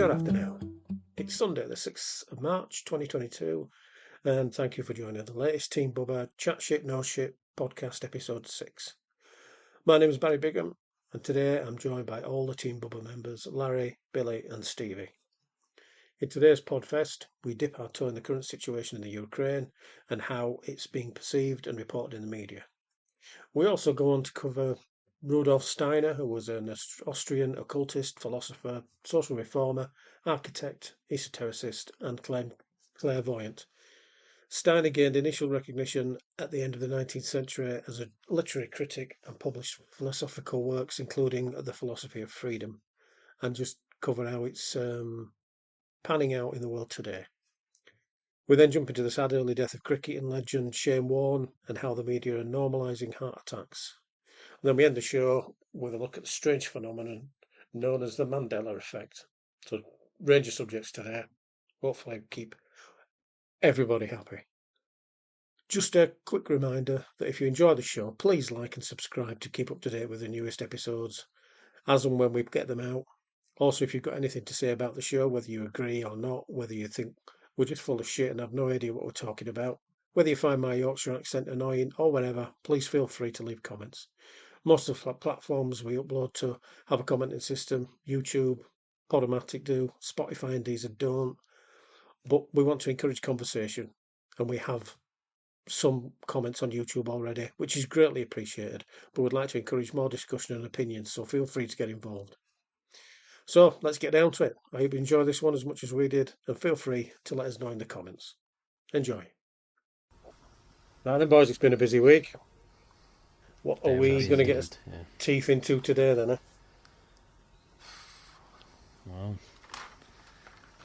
Good afternoon. It's Sunday, the 6th of March 2022, and thank you for joining the latest Team Bubba Chat Shit No Shit podcast, episode 6. My name is Barry Bigham, and today I'm joined by all the Team Bubba members, Larry, Billy, and Stevie. In today's podfest, we dip our toe in the current situation in the Ukraine and how it's being perceived and reported in the media. We also go on to cover Rudolf Steiner, who was an Austrian occultist, philosopher, social reformer, architect, esotericist, and clairvoyant. Steiner gained initial recognition at the end of the 19th century as a literary critic and published philosophical works, including The Philosophy of Freedom, and just cover how it's panning out in the world today. We then jump into the sad early death of cricketing legend Shane Warne and how the media are normalising heart attacks. And then we end the show with a look at the strange phenomenon known as the Mandela Effect. So, range of subjects today. Hopefully keep everybody happy. Just a quick reminder that if you enjoy the show, please like and subscribe to keep up to date with the newest episodes, as and when we get them out. Also, if you've got anything to say about the show, whether you agree or not, whether you think we're just full of shit and have no idea what we're talking about, whether you find my Yorkshire accent annoying or whatever, please feel free to leave comments. Most of the platforms we upload to have a commenting system. YouTube, Podomatic do, Spotify and Deezer don't. But we want to encourage conversation, and we have some comments on YouTube already, which is greatly appreciated, but we'd like to encourage more discussion and opinions, so feel free to get involved. So let's get down to it. I hope you enjoy this one as much as we did, and feel free to let us know in the comments. Enjoy. Right then, boys, it's been a busy week. What are we going to get us teeth into today, then? Well,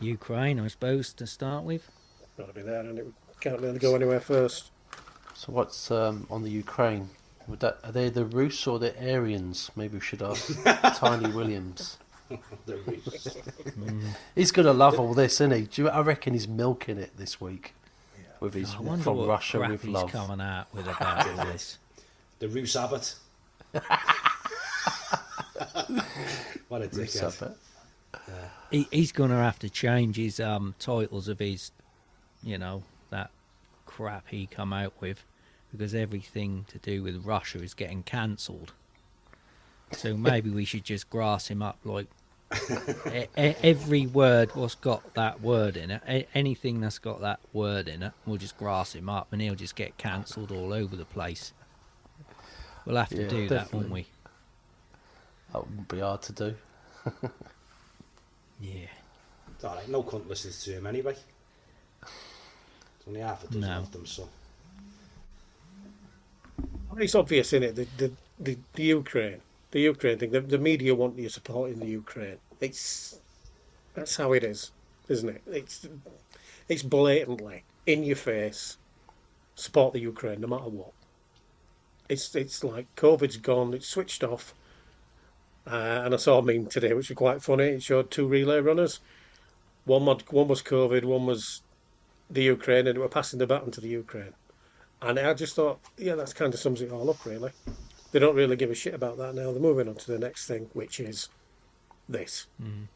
Ukraine, I suppose, to start with. Got to be there, and it can't really go anywhere first. So what's on the Ukraine? Are they the Rus or the Aryans? Maybe we should ask Tiny Williams. The Rus. He's going to love all this, isn't he? I reckon he's milking it this week with his I wonder From what Russia crap with he's love. coming out with about all this. The Rus Abbott. What a dickhead. He's going to have to change his titles of his, that crap he come out with, because everything to do with Russia is getting cancelled. So maybe we should just grass him up like every word what's got that word in it. Anything that's got that word in it, we'll just grass him up and he'll just get cancelled all over the place. We'll have to do that, won't we? That wouldn't be hard to do. Yeah. It's alright, no cunt listens to him anyway. It's only half a dozen of them, so. It's obvious, isn't it? The Ukraine thing. The media want you supporting the Ukraine. That's how it is, isn't it? It's blatantly in your face. Support the Ukraine, no matter what. It's like COVID's gone. It's switched off. And I saw a meme today, which was quite funny. It showed two relay runners. One was COVID, one was the Ukraine, and they were passing the baton to the Ukraine. And I just thought, that kind of sums it all up, really. They don't really give a shit about that now. They're moving on to the next thing, which is this. Mm.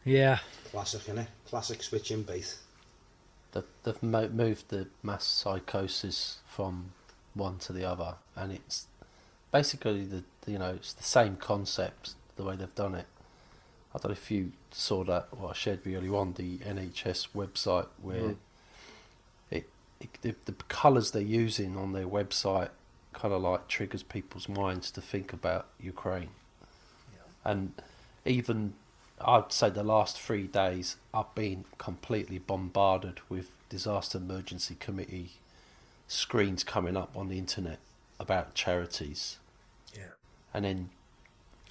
Yeah. Classic, innit? Classic switching bait. They've moved the mass psychosis from one to the other, and it's basically it's the same concept the way they've done it. I don't know if you saw that, what I shared with you earlier on, the NHS website, where the colours they're using on their website kind of like triggers people's minds to think about Ukraine. Yeah. And even, I'd say the last 3 days, I've been completely bombarded with Disaster Emergency Committee screens coming up on the internet about charities. Yeah. And then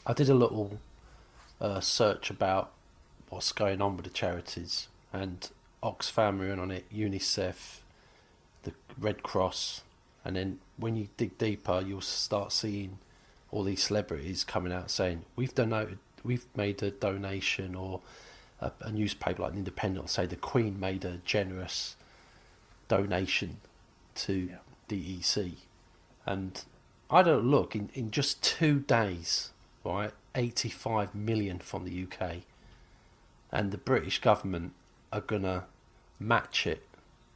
I did a little search about what's going on with the charities, and Oxfam are in on it, UNICEF, the Red Cross, and then when you dig deeper, you'll start seeing all these celebrities coming out saying, we've made a donation, or a newspaper like Independent will say the Queen made a generous donation to DEC. And I don't look, in just 2 days, right, 85 million from the UK and the British government are going to match it,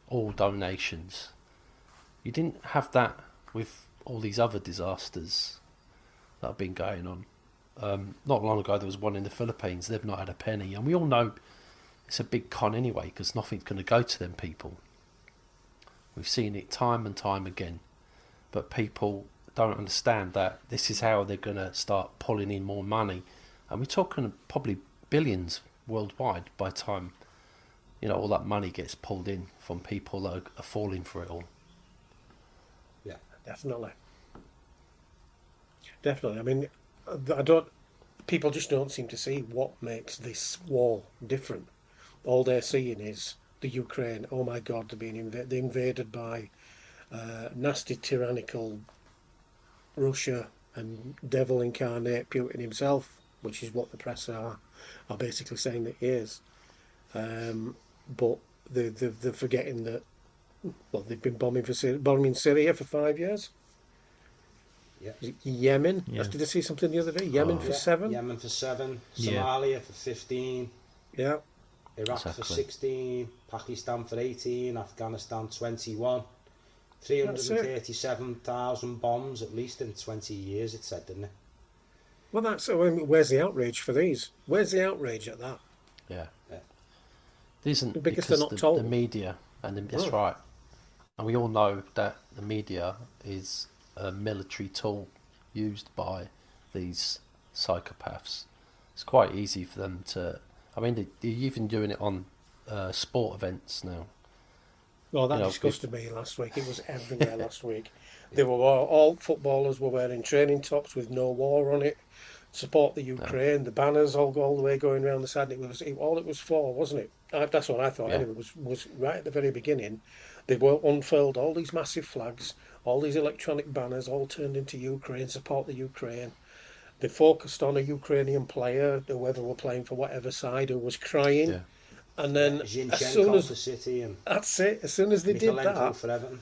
all donations. You didn't have that with all these other disasters that have been going on. Not long ago there was one in the Philippines. They've not had a penny, and we all know it's a big con anyway, because nothing's going to go to them people. We've seen it time and time again, but people don't understand that this is how they're going to start pulling in more money, and we're talking probably billions worldwide by the time all that money gets pulled in from people that are falling for it all. Yeah, definitely. I mean, people just don't seem to see what makes this war different. All they're seeing is the Ukraine. Oh my God, they're being invaded by nasty, tyrannical Russia and devil incarnate Putin himself, which is what the press are basically saying that he is. But they're forgetting that, well, they've been bombing Syria for 5 years. Yeah. Yemen. Yeah. Did I see something the other day? Yemen for 7. Yemen for 7. Yeah. Somalia for 15. Yeah. Iraq for 16. Pakistan for 18. Afghanistan 21. 337,000 bombs at least in 20 years, it said, didn't it? Well, where's the outrage for these? Where's the outrage at that? Yeah. It isn't Because because they're not told. the media, that's right. And we all know that the media is a military tool used by these psychopaths. It's quite easy for them to... I mean, they're even doing it on sport events now. Well, that disgusted me last week. It was everywhere last week. They were all footballers were wearing training tops with no war on it. Support the Ukraine. The banners all the way going around the side. All it was for, wasn't it? That's what I thought. Yeah. Anyway, was right at the very beginning. They were unfurled all these massive flags, all these electronic banners, all turned into Ukraine. Support the Ukraine. They focused on a Ukrainian player, whoever were playing for whatever side, who was crying. Yeah. And then as soon as the City and that's it. As soon as they did that, for Everton,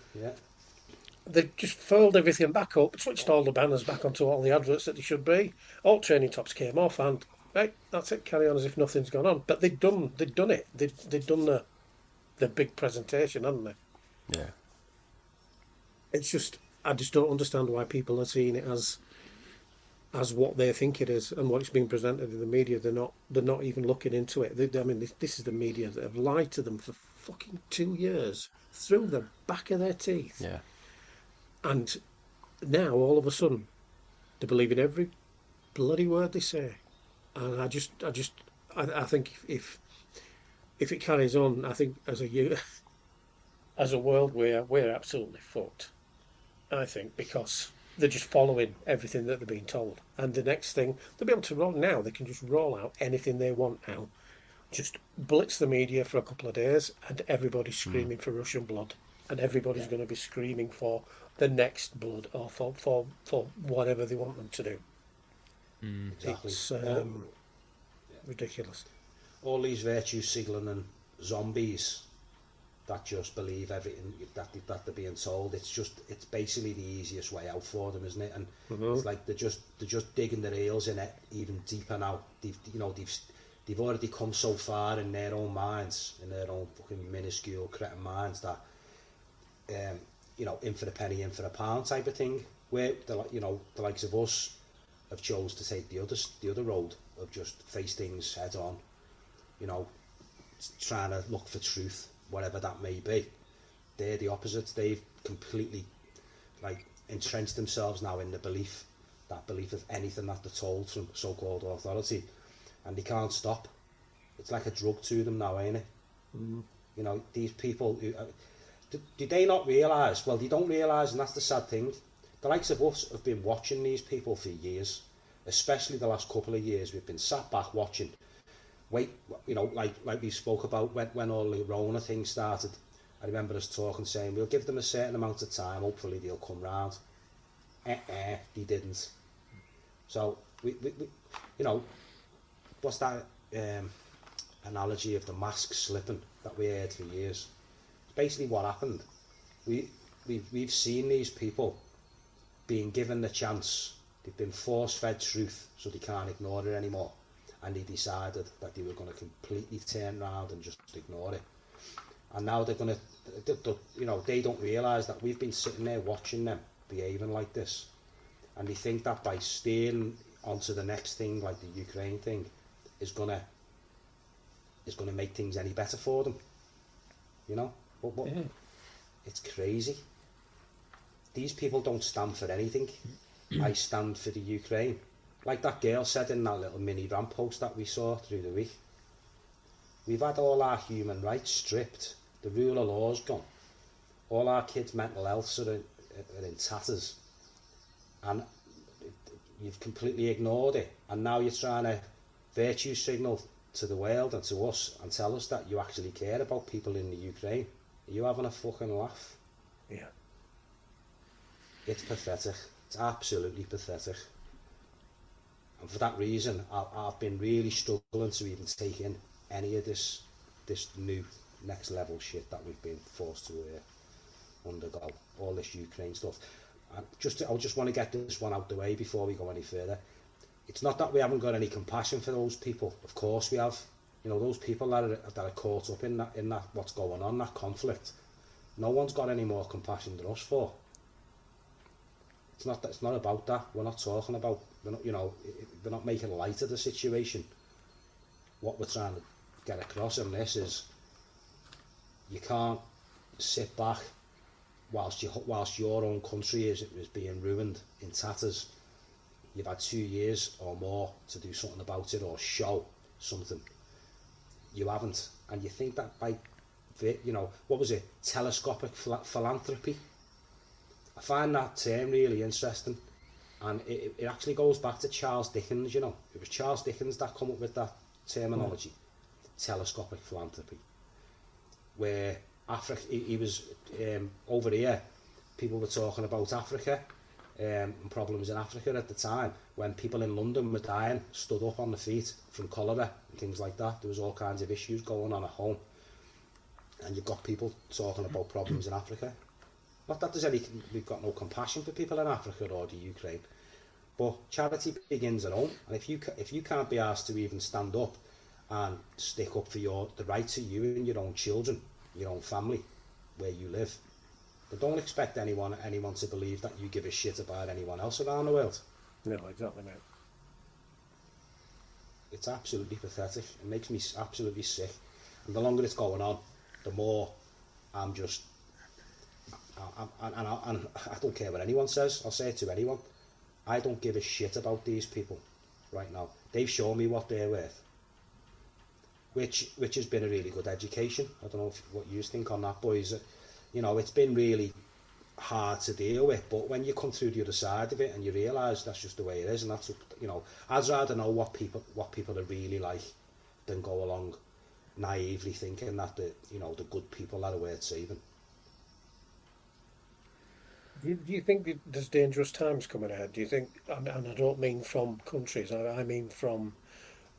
they just furled everything back up, switched all the banners back onto all the adverts that they should be. All training tops came off, and right, that's it. Carry on as if nothing's gone on. But they'd done it. They'd done the big presentation, hadn't they? Yeah. It's just I just don't understand why people are seeing it as what they think it is and what it's being presented in the media. They're not even looking into it. This is the media that have lied to them for fucking 2 years through the back of their teeth. Yeah. And now all of a sudden they believe in every bloody word they say. And I think if it carries on, I think as a world we're absolutely fucked. I think, because they're just following everything that they're being told. And the next thing, they'll be able to roll now. They can just roll out anything they want now. Just blitz the media for a couple of days, and everybody's screaming for Russian blood. And everybody's going to be screaming for the next blood, or for whatever they want them to do. Exactly. It's ridiculous. All these virtue signaling zombies that just believe everything that they're being told. It's basically the easiest way out for them, isn't it? And it's like they're just digging their heels in it even deeper now. They've already come so far in their own minds, in their own fucking minuscule cretin minds, that in for a penny, in for a pound type of thing. Where the likes of us have chose to take the other road of just face things head on. Trying to look for truth, whatever that may be. They're the opposites. They've completely entrenched themselves now in the belief of anything that they're told from so-called authority, and they can't stop. It's like a drug to them now, ain't it? These people do they not realise? Well, they don't realise, and that's the sad thing. The likes of us have been watching these people for years, especially the last couple of years. We've been sat back watching. Like we spoke about when all the Rona thing started. I remember us talking, saying we'll give them a certain amount of time, hopefully they'll come round. They didn't. So we what's that analogy of the mask slipping that we heard for years? It's basically what happened. We've seen these people being given the chance. They've been force-fed truth, so they can't ignore it anymore. and they decided that they were going to completely turn around and just ignore it. And now they're going to, you know, they don't realise that we've been sitting there watching them behaving like this, and they think that by steering onto the next thing, like the Ukraine thing, is going to make things any better for them, you know. But it's crazy. These people don't stand for anything. I stand for the Ukraine. Like that girl said in that little mini rant post that we saw through the week. We've had all our human rights stripped. The rule of law's gone. All our kids' mental health are in tatters. And you've completely ignored it. And now you're trying to virtue signal to the world and to us and tell us that you actually care about people in the Ukraine. Are you having a fucking laugh? Yeah. It's pathetic. It's absolutely pathetic. And for that reason, I've been really struggling to even take in any of this new next level shit that we've been forced to undergo. All this Ukraine stuff. I just want to get this one out the way before we go any further. It's not that we haven't got any compassion for those people. Of course we have. You know, those people that are caught up in that what's going on, that conflict. No one's got any more compassion than us for. It's not about that. We're not talking about. We're not making light of the situation. What we're trying to get across in this is, you can't sit back whilst your own country is being ruined in tatters. You've had 2 years or more to do something about it or show something. You haven't, and you think that by, what was it? Telescopic philanthropy. I find that term really interesting, and it actually goes back to Charles Dickens. You know, it was Charles Dickens that come up with that terminology, telescopic philanthropy, where Africa, he was over here. People were talking about Africa and problems in Africa at the time when people in London were dying, stood up on the feet from cholera and things like that. There was all kinds of issues going on at home, and you've got people talking about problems in Africa. Not that we've got no compassion for people in Africa or the Ukraine, but charity begins at home. And if you can't be asked to even stand up and stick up for the rights of you and your own children, your own family, where you live, but don't expect anyone to believe that you give a shit about anyone else around the world. No, exactly, mate. It's absolutely pathetic. It makes me absolutely sick. And the longer it's going on, the more I'm just... And I don't care what anyone says. I'll say it to anyone. I don't give a shit about these people right now. They've shown me what they're worth, which has been a really good education. I don't know what you think on that, boys. You know, it's been really hard to deal with, but when you come through the other side of it and you realise that's just the way it is, and that's, you know, I'd rather know what people are really like than go along naively thinking that the good people are worth saving. Do you think there's dangerous times coming ahead? Do you think, and I don't mean from countries, I mean from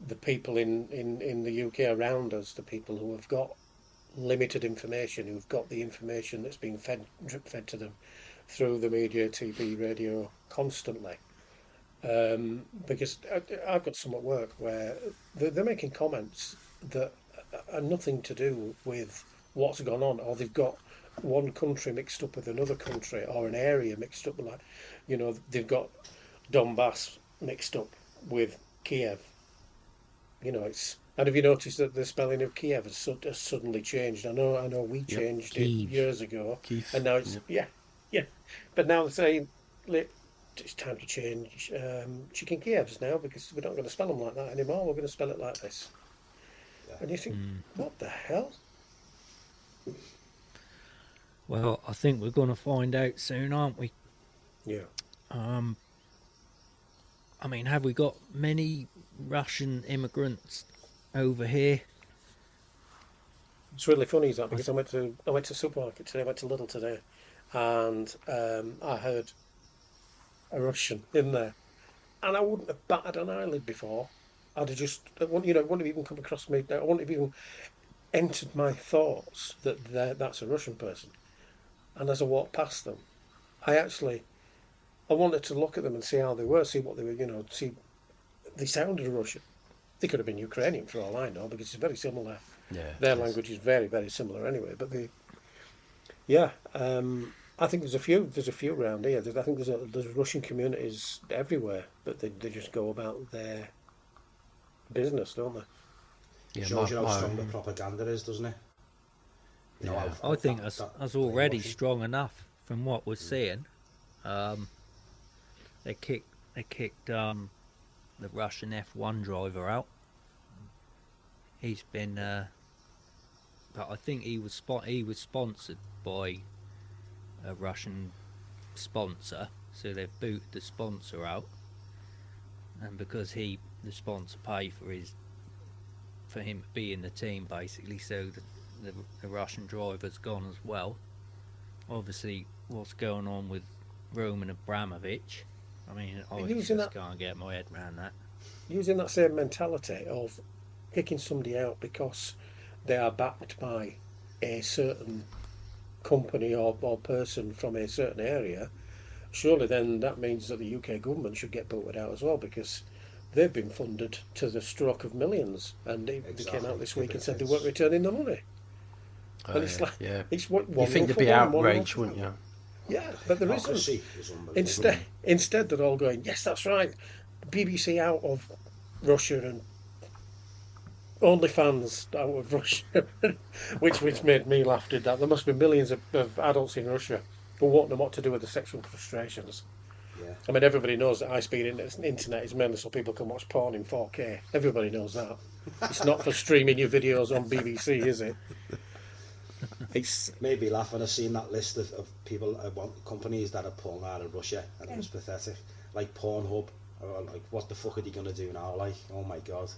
the people in the UK around us, the people who have got limited information, who've got the information that's being fed to them through the media, TV, radio, constantly? Because I've got some at work where they're making comments that are nothing to do with what's gone on, or they've got one country mixed up with another country, or an area mixed up with, like, you know, they've got Donbass mixed up with Kiev. You know, it's... And have you noticed that the spelling of Kiev has suddenly changed? I know we changed it years ago, Kiev. and now it's yeah. But now they're saying it's time to change chicken Kievs now, because we're not going to spell them like that anymore. We're going to spell it like this. Yeah. And you think, what the hell? Well, I think we're going to find out soon, aren't we? Yeah. I mean, have we got many Russian immigrants over here? It's really funny, is that, because I went to supermarket today. I went to Lidl today, and I heard a Russian in there, and I wouldn't have batted an eyelid before. I'd have just, it wouldn't have even come across me. I wouldn't have even entered my thoughts that that's a Russian person. And as I walked past them, I wanted to look at them and see how they were, see what they were, see, they sounded Russian. They could have been Ukrainian for all I know, because it's very similar. Yeah. Their it is. language is very, very similar anyway. But yeah, I think there's a few. There's a few around here. I think there's Russian communities everywhere, but they just go about their business, don't they? Yeah, Shows you how strong the propaganda is, doesn't it? You know, Yeah. I think that's already brainwashing. strong enough from what we're seeing. They kicked the Russian F1 driver out. He's been, but I think he was sponsored by a Russian sponsor, so they've booted the sponsor out, and because the sponsor paid for him to be in the team basically, so the Russian driver's gone as well. Obviously, what's going on with Roman Abramovich? I mean, I just can't get my head around that. Using that same mentality of kicking somebody out because they are backed by a certain company or person from a certain area, surely then that means that the UK government should get booted out as well, because they've been funded to the stroke of millions, and they came out this week and said they weren't returning the money. And it's like, it's what you think there'd be outrage, wouldn't you? Yeah, but there isn't. Hypocrisy is unbelievable. Instead, they're all going, yes, that's right. BBC out of Russia and OnlyFans out of Russia, which made me laugh. Did that? There must be millions of adults in Russia who won't know what to do with the sexual frustrations. Yeah. I mean, everybody knows that high-speed internet is mainly so people can watch porn in 4K. Everybody knows that. It's not for streaming your videos on BBC, is it? It's made me laugh when I seen that list of people, companies that are pulling out of Russia, and it was pathetic. Like Pornhub, or like, what the fuck are they going to do now? Like, oh my god,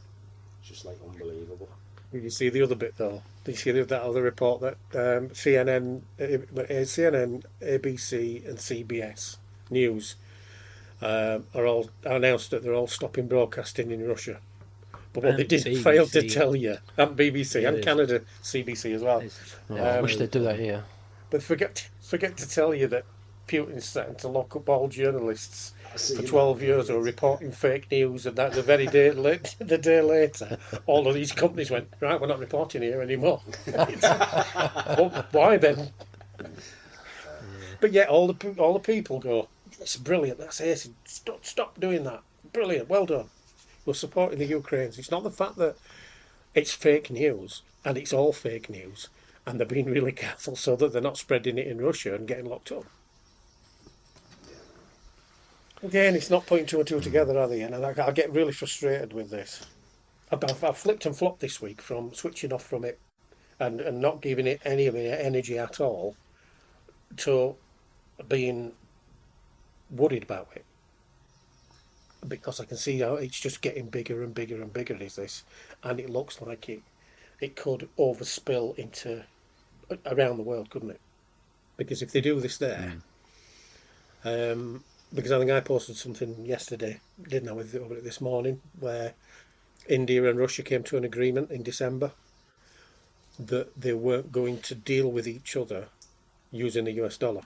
it's just like unbelievable. Did you see the other bit though? Did you see that other report that CNN, ABC, and CBS News are all announced that they're all stopping broadcasting in Russia? But what And they did BBC. fail to tell you, and BBC and Yes. Canada CBC as well. I wish they'd do that here. But forget to tell you that Putin's threatened to lock up all journalists for 12 years who are reporting fake news, and that the day later, all of these companies went, right, we're not reporting here anymore. Well, why then? But yet all the people go, it's brilliant, that's ace, stop doing that, brilliant, well done. We're supporting the Ukrainians. It's not the fact that it's fake news, and it's all fake news, and they're being really careful so that they're not spreading it in Russia and getting locked up. Again, it's not putting two and two together, are they? And I get really frustrated with this. I've flipped and flopped this week from switching off from it and not giving it any of the energy at all to being worried about it. Because I can see how it's just getting bigger and bigger and bigger, is this? And it looks like it could overspill into around the world, couldn't it? Because if they do this there, because I think I posted something yesterday, didn't I, over it this morning, where India and Russia came to an agreement in December that they weren't going to deal with each other using the US dollar.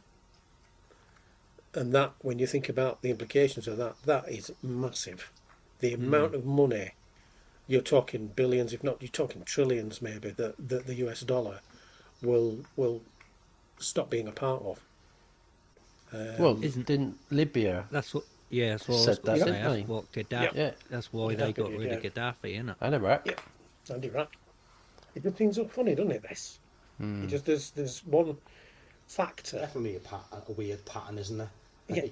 And that, when you think about the implications of that, that is massive. The amount of money, you're talking billions, if not, you're talking trillions maybe, that the US dollar will stop being a part of. Didn't Libya? That's what. Yeah, that's what I was Said going to that, say. didn't That's what Gaddafi. Yeah. That's why they got rid of Gaddafi, isn't it? I know, right? Yeah, Andy, right. It just seems so funny, doesn't it? This. It just there's one factor. Definitely a weird pattern, isn't there? Yeah.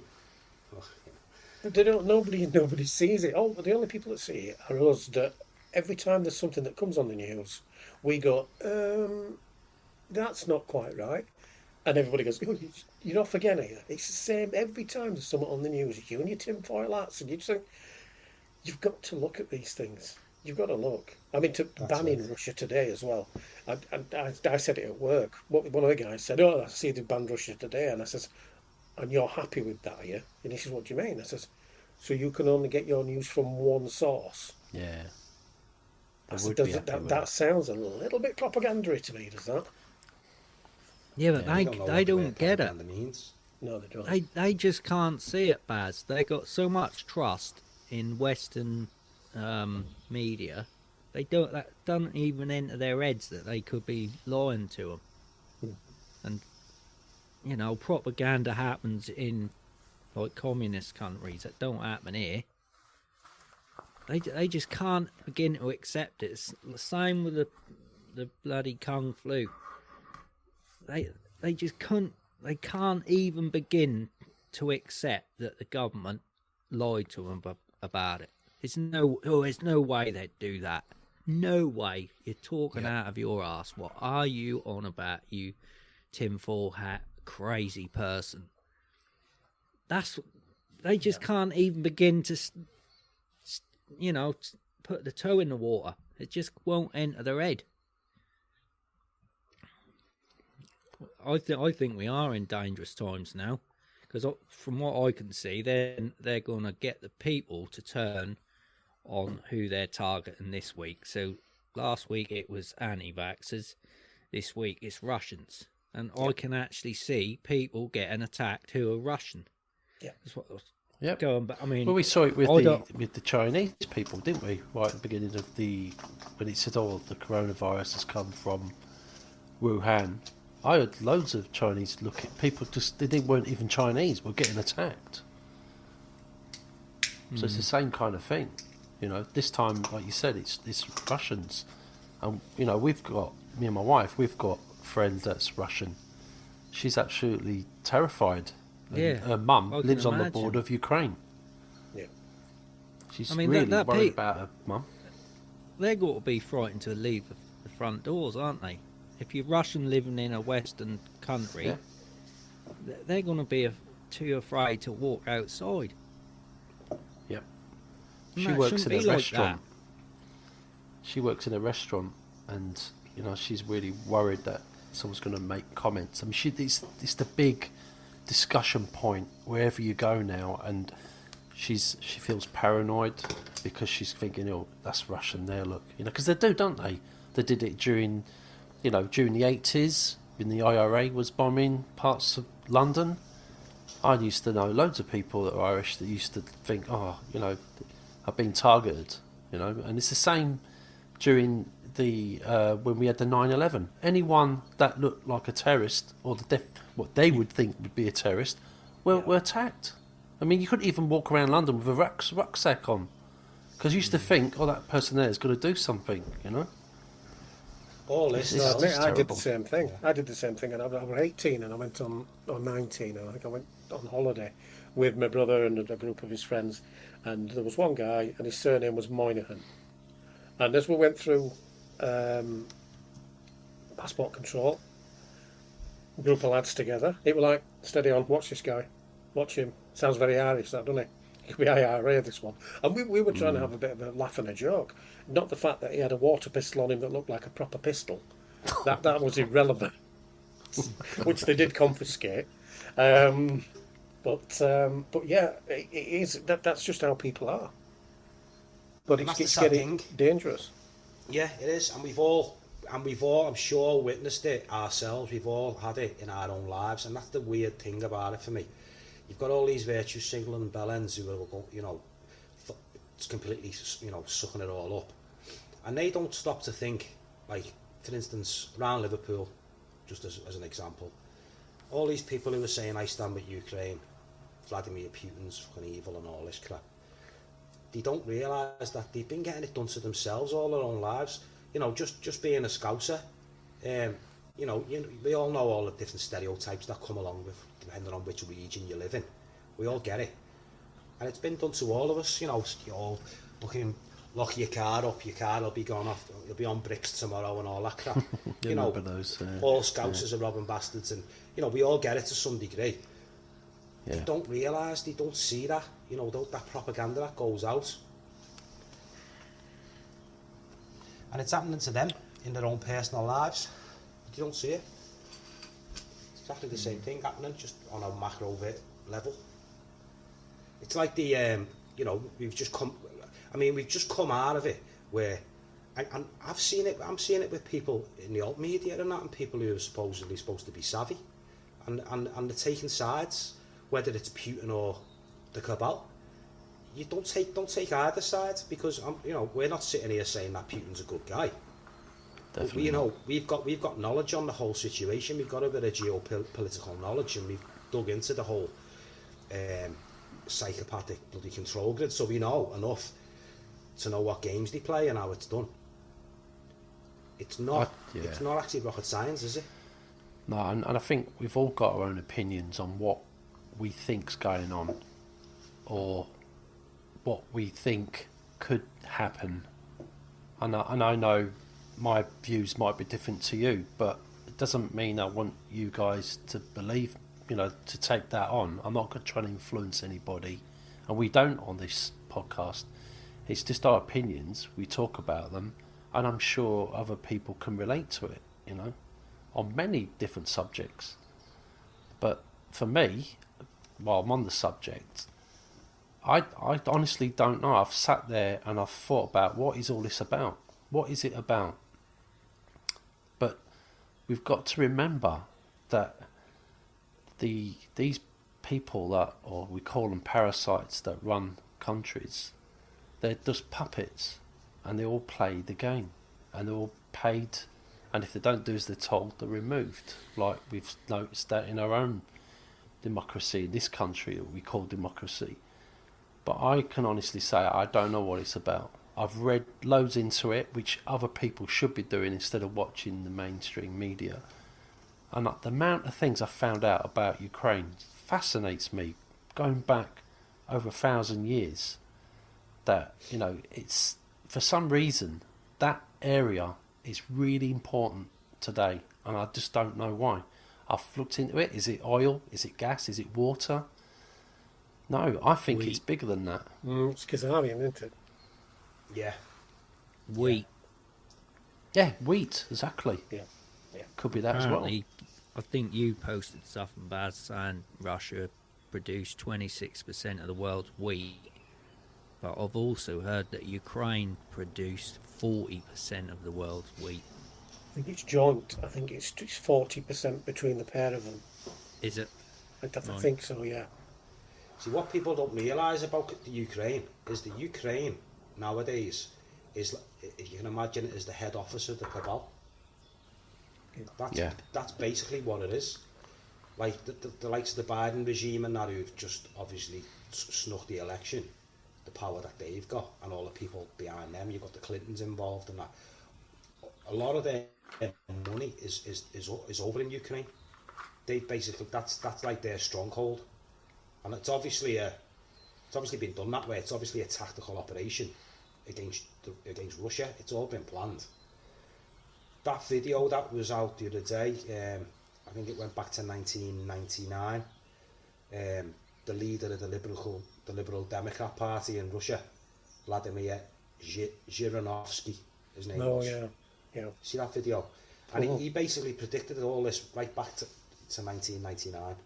But they don't. Nobody sees it. The only people that see it are us. That every time there's something that comes on the news, we go, that's not quite right. And everybody goes, oh, you're not forgetting it. It's the same every time there's something on the news. You and your tinfoil hats, and you just think, you've got to look at these things. You've got to look. I mean, banning Russia today as well. I said it at work. One of the guys said, I see they banned Russia today. And I says, and you're happy with that, are you? And he says, what do you mean? I says, so you can only get your news from one source? Yeah. That sounds a little bit propagandary to me, does that? Yeah, but they don't get it. No, they don't. They just can't see it, Baz. They got so much trust in Western media, that doesn't even enter their heads that they could be lying to them. And you know, propaganda happens in like communist countries that don't happen here. They just can't begin to accept it. It's the same with the bloody Kung Flu. They just can't. They can't even begin to accept that the government lied to them about it. There's no way they'd do that. No way. You're talking out of your ass. What are you on about, you tinfoil hat crazy person? They just can't even begin to, put the toe in the water. It just won't enter their head. I think we are in dangerous times now, because from what I can see, they're going to get the people to turn on who they're targeting this week. So last week it was anti-vaxxers, this week it's Russians, and I can actually see people getting attacked who are Russian. Yeah, that's what. Yep. Going back, I mean, well, we saw it with the Chinese people, didn't we? Right at the beginning of when it said, "Oh, the coronavirus has come from Wuhan." I had loads of Chinese people. They weren't even Chinese. Were getting attacked. So it's the same kind of thing, This time, like you said, it's Russians, and we've got me and my wife. We've got a friend that's Russian. She's absolutely terrified. Yeah, her mum lives on the imagine. border of Ukraine. Yeah, she's really worried about her mum. They're going to be frightened to leave the front doors, aren't they? If you're Russian living in a Western country, they're going to be too afraid to walk outside. Yep. And she works in a restaurant. Like she works in a restaurant, and she's really worried that someone's going to make comments. I mean, it's the big discussion point wherever you go now, and she feels paranoid because she's thinking, "Oh, that's Russian there. Look, because they do, don't they? They did it during the 80s when the IRA was bombing parts of London. I used to know loads of people that are Irish that used to think, I've been targeted, and it's the same during the when we had the 9/11. Anyone that looked like a terrorist or what they would think would be a terrorist were attacked. I mean, you couldn't even walk around London with a rucksack on because you used to think, that person there is going to do something, All this. I did the same thing. I did the same thing, and I was 18, and I went on, or 19, and I think I went on holiday with my brother and a group of his friends, and there was one guy, and his surname was Moynihan. And as we went through passport control, a group of lads together, it was like, steady on, watch this guy, watch him. Sounds very Irish, that, doesn't it? It could be IRA, this one. And we were trying to have a bit of a laugh and a joke. Not the fact that he had a water pistol on him that looked like a proper pistol. That was irrelevant, which they did confiscate. But yeah, it is. That's just how people are. But it's getting dangerous. Yeah, it is, and we've all, I'm sure, witnessed it ourselves. We've all had it in our own lives, and that's the weird thing about it for me. You've got all these virtue signaling bellends who are, it's completely, sucking it all up, and they don't stop to think. Like, for instance, around Liverpool, just as an example, all these people who are saying, "I stand with Ukraine, Vladimir Putin's fucking evil," and all this crap. They don't realise that they've been getting it done to themselves all their own lives. Just being a Scouser. We all know all the different stereotypes that come along with, depending on which region you live in. We all get it. And it's been done to all of us. You all lock your car up, your car will be gone off, you'll be on bricks tomorrow and all that crap. those, all Scousers are robbing bastards, and we all get it to some degree. Yeah. They don't realise, they don't see that, that propaganda that goes out. And it's happening to them in their own personal lives. But you don't see it. It's exactly the same thing happening, just on a macro level. It's like we've just come out of it where, and I'm seeing it with people in the alt media and that, and people who are supposedly supposed to be savvy, and they're taking sides, whether it's Putin or the cabal. you don't take either side, because we're not sitting here saying that Putin's a good guy. Definitely. We've got knowledge on the whole situation. We've got a bit of geopolitical knowledge, and we've dug into the whole psychopathic bloody control grid, so we know enough to know what games they play and how it's done. It's not actually rocket science, is it? No, and I think we've all got our own opinions on what we think's going on, or what we think could happen. And I know my views might be different to you, but it doesn't mean I want you guys to believe, to take that on. I'm not going to try to influence anybody, and we don't on this podcast. It's just our opinions. We talk about them, and I'm sure other people can relate to it, on many different subjects. But for me, while I'm on the subject, I honestly don't know. I've sat there and I've thought about, what is all this about? What is it about? But we've got to remember that these people that, or we call them parasites, that run countries, they're just puppets, and they all play the game, and they're all paid, and if they don't do as they're told, they're removed. Like we've noticed that in our own democracy, in this country that we call democracy. But I can honestly say I don't know what it's about. I've read loads into it, which other people should be doing instead of watching the mainstream media. And the amount of things I found out about Ukraine fascinates me, going back over 1,000 years. That, it's, for some reason, that area is really important today, and I just don't know why. I've looked into it. Is it oil? Is it gas? Is it water? No, I think it's bigger than that. It's Kazarian, isn't it? Yeah. Wheat. Yeah, wheat, exactly. Yeah. Could be that Apparently, as well. I think you posted stuff about saying Russia produced 26% of the world's wheat. But I've also heard that Ukraine produced 40% of the world's wheat. I think it's joint. I think it's 40% between the pair of them. Is it? I think so, yeah. See, what people don't realise about the Ukraine is the Ukraine nowadays is, if you can imagine it, is the head office of the cabal. That's basically what it is. Like the likes of the Biden regime and that, who've just obviously snuck the election, the power that they've got, and all the people behind them. You've got the Clintons involved and that. A lot of their money is over in Ukraine. They basically, that's like their stronghold, and it's obviously been done that way. It's obviously a tactical operation against Russia. It's all been planned. That video that was out the other day, I think it went back to 1999. The leader of the Liberal Democrat Party in Russia, Vladimir Zhirinovsky, his name was. Yeah. See that video? And he basically predicted all this right back to 1999.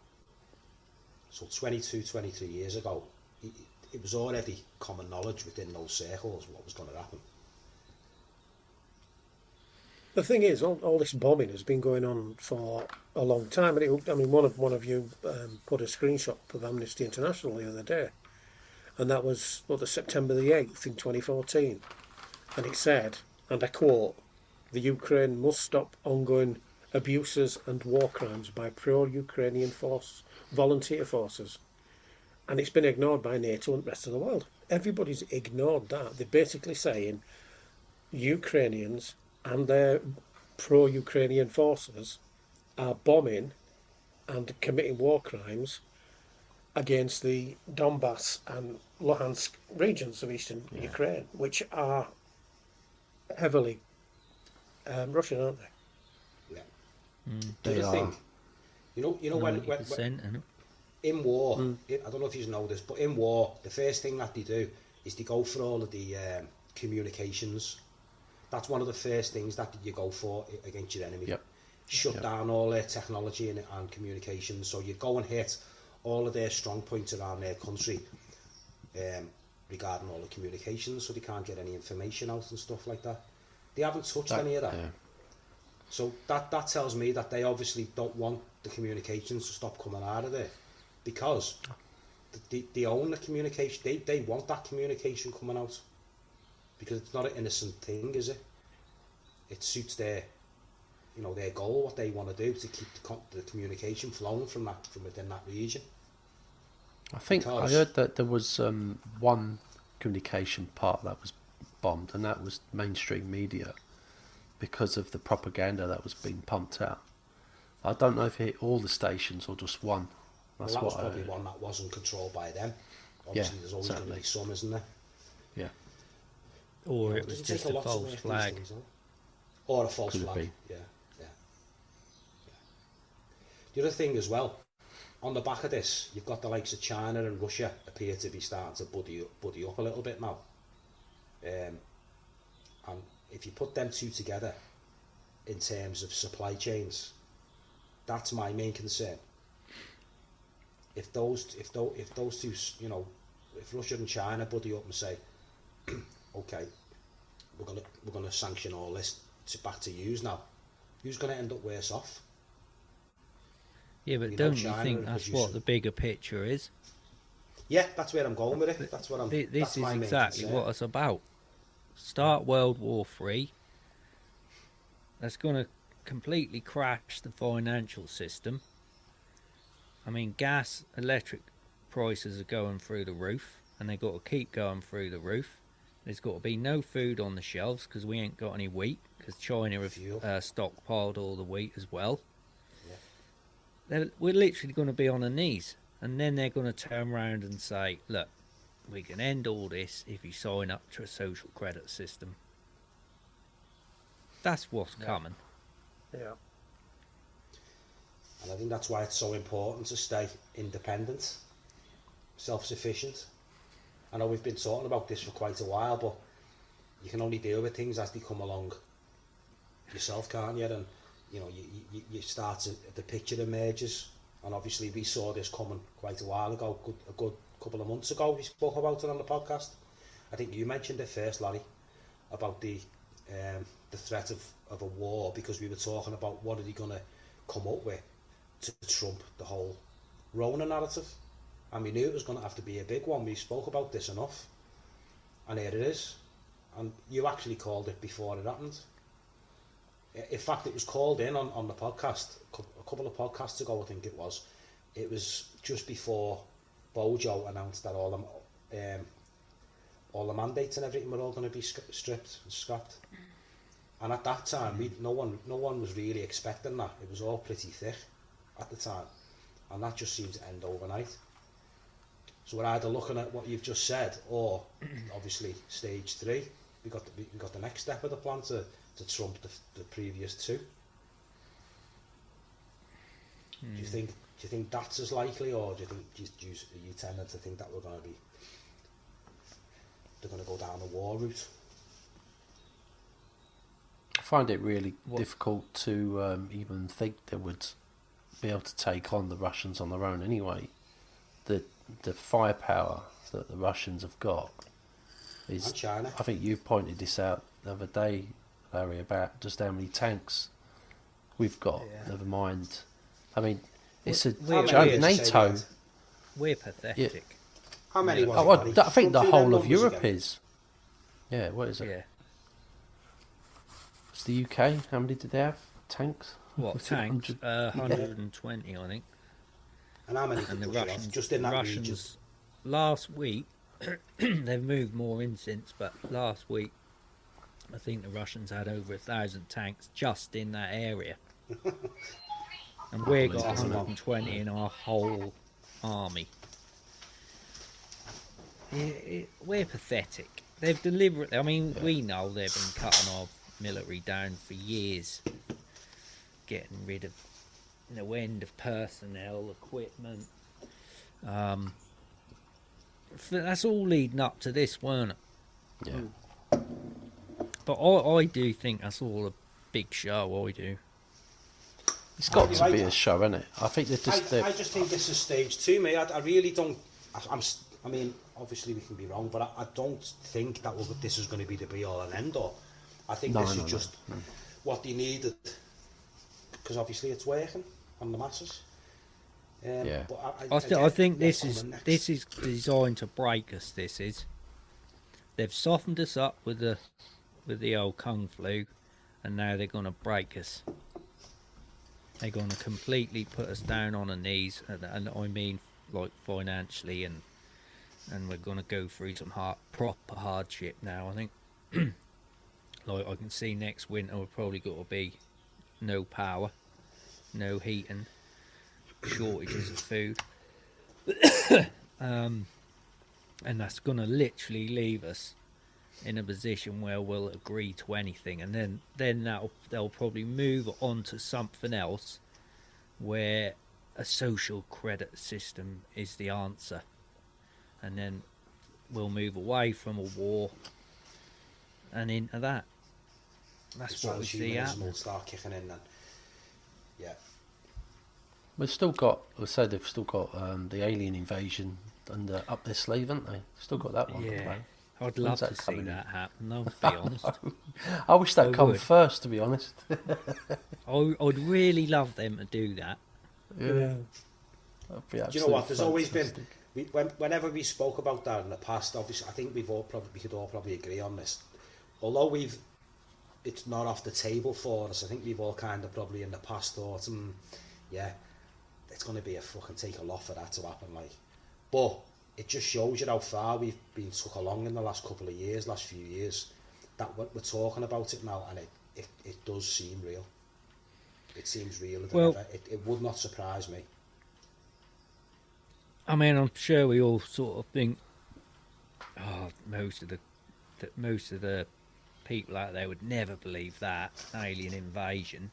So 23 years ago, it was already common knowledge within those circles what was going to happen. The thing is, all this bombing has been going on for a long time. And one of you put a screenshot of Amnesty International the other day, and that was the September the 8th in 2014, and it said, and I quote, "The Ukraine must stop ongoing abuses and war crimes by pro-Ukrainian volunteer forces." And it's been ignored by NATO and the rest of the world. Everybody's ignored that. They're basically saying Ukrainians and their pro-Ukrainian forces are bombing and committing war crimes against the Donbass and Luhansk regions of eastern Ukraine, which are heavily Russian, aren't they? Yeah. They are. Thing, you know when in war, I don't know if you know this, but in war, the first thing that they do is they go for all of the communications. That's one of the first things that you go for against your enemy. Yep. Shut down all their technology and communications. So you go and hit all of their strong points around their country regarding all the communications, so they can't get any information out and stuff like that. They haven't touched any of that. Yeah. So that tells me that they obviously don't want the communications to stop coming out of there, because they own the communication. They want that communication coming out, because it's not an innocent thing, is it? It suits their, their goal, what they want to do to keep the communication flowing from within that region. I think I heard that there was one communication part that was bombed, and that was mainstream media, because of the propaganda that was being pumped out. I don't know if it hit all the stations or just one. That's that was what probably one that wasn't controlled by them. Obviously, there's always going to be some, isn't there? Yeah. Or it was just a false flag. Or a false flag. Yeah. The other thing as well, on the back of this, you've got the likes of China and Russia appear to be starting to buddy up a little bit now. And if you put them two together in terms of supply chains, that's my main concern. If those two, if Russia and China buddy up and say, okay, we're gonna sanction all this back to use now, who's gonna end up worse off? Yeah, but don't you think that's what the bigger picture is? Yeah, that's where I'm going with it. That's what I'm. This is exactly what it's about. Start World War III. That's going to completely crash the financial system. I mean, gas, electric prices are going through the roof, and they've got to keep going through the roof. There's got to be no food on the shelves because we ain't got any wheat, because China have stockpiled all the wheat as well. We're literally going to be on our knees, and then they're going to turn around and say, look, we can end all this if you sign up to a social credit system. That's what's coming. Yeah. And I think that's why it's so important to stay independent, self-sufficient. I know we've been talking about this for quite a while, but you can only deal with things as they come along yourself, can't you? And you start to, the picture emerges, and obviously we saw this coming quite a while ago, a good couple of months ago. We spoke about it on the podcast. I think you mentioned it first, Larry, about the threat of a war, because we were talking about what are they going to come up with to trump the whole Rona narrative, and we knew it was going to have to be a big one. We spoke about this enough, and here it is. And you actually called it before it happened. In fact, it was called in on the podcast a couple of podcasts ago, I think it was. It was just before Bojo announced that all the mandates and everything were all going to be stripped and scrapped. And at that time, no one was really expecting that. It was all pretty thick at the time, and that just seemed to end overnight. So we're either looking at what you've just said, or obviously stage 3. We got the next step of the plan to trump the previous two. Do you think that's as likely, or do you think are you tending to think that they're going to go down the war route? I find it really difficult to even think they would be able to take on the Russians on their own anyway. The firepower that the Russians have got is. And China. I think you pointed this out the other day, Larry, about just how many tanks we've got. Yeah. Never mind. I mean, it's a joke. NATO. We're pathetic. Yeah. How many? I think the whole of Europe is. Yeah. What is it? Yeah. It's the UK. How many did they have? Tanks? What tanks? 120, I think. And how many? And the Russians, just in that region. Last week, they've moved more in since, but last week, I think the Russians had over 1,000 tanks just in that area. And we've got 120 in our whole army. We're pathetic. They've deliberately, I mean, we know they've been cutting our military down for years, getting rid of end of personnel, equipment. That's all leading up to this, weren't it? Yeah. But I do think that's all a big show. I do. It's got to be a show, isn't it? I think I just think this is stage 2, mate. I really don't. I mean, obviously we can be wrong, but I don't think that this is going to be the be all and end all. I think this is just what they needed, because obviously it's working on the masses. Yeah. But I think what's this coming next? is designed to break us. This is. They've softened us up with the old kung flu, and now they're going to break us. They're going to completely put us down on our knees, and I mean like financially, and we're going to go through some proper hardship now. I think, like I can see next winter we're probably going to be no power, no heating, shortages of food, and that's going to literally leave us in a position where we'll agree to anything, and then they'll probably move on to something else where a social credit system is the answer, and then we'll move away from a war and into that. That's what we see happening. Will start kicking in then. Yeah. We've still got, they've still got the alien invasion under up their sleeve, haven't they? Still got that one. Yeah, Right? I'd love to see that happen, though, to be honest. I wish that I come would. first, to be honest. I'd really love them to do that. Yeah. That'd be Do you know what? There's always been, fantastic. whenever we spoke about that in the past, obviously, I think we could all probably agree on this. Although it's not off the table for us, I think we've all kind of probably in the past thought, yeah, it's going to be a fucking take a lot for that to happen, like. But it just shows you how far we've been took along in the last couple of years, last few years, that we're talking about it now, and it does seem real. It seems realer than ever. It would not surprise me. I mean, I'm sure we all sort of think, most of the people out there would never believe that alien invasion.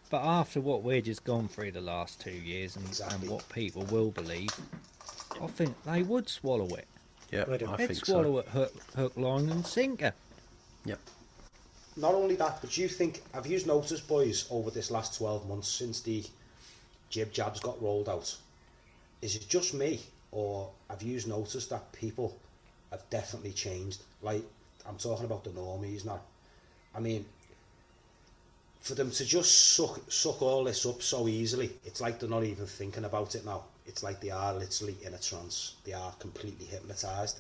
But after what we've just gone through the last 2 years and what people will believe, I think they would swallow it. Yeah, I They'd think swallow so. it hook, line and sinker. Yep. Not only that, but have you noticed, boys, over this last 12 months since the jib jabs got rolled out, is it just me, or have you noticed that people have definitely changed? Like, I'm talking about the normies now. I mean, for them to just suck all this up so easily, it's like they're not even thinking about it now. It's like they are literally in a trance. They are completely hypnotised.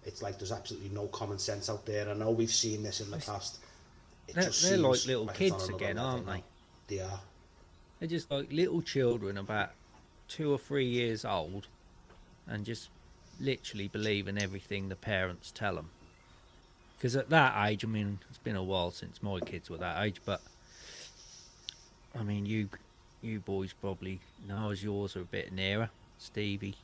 It's like there's absolutely no common sense out there. I know we've seen this in the past. They're like little kids again, aren't they? They are. They're just like little children about 2 or 3 years old, and just literally believe in everything the parents tell them. Because at that age, I mean, it's been a while since my kids were that age, but I mean, you boys probably know as yours are a bit nearer. Stevie,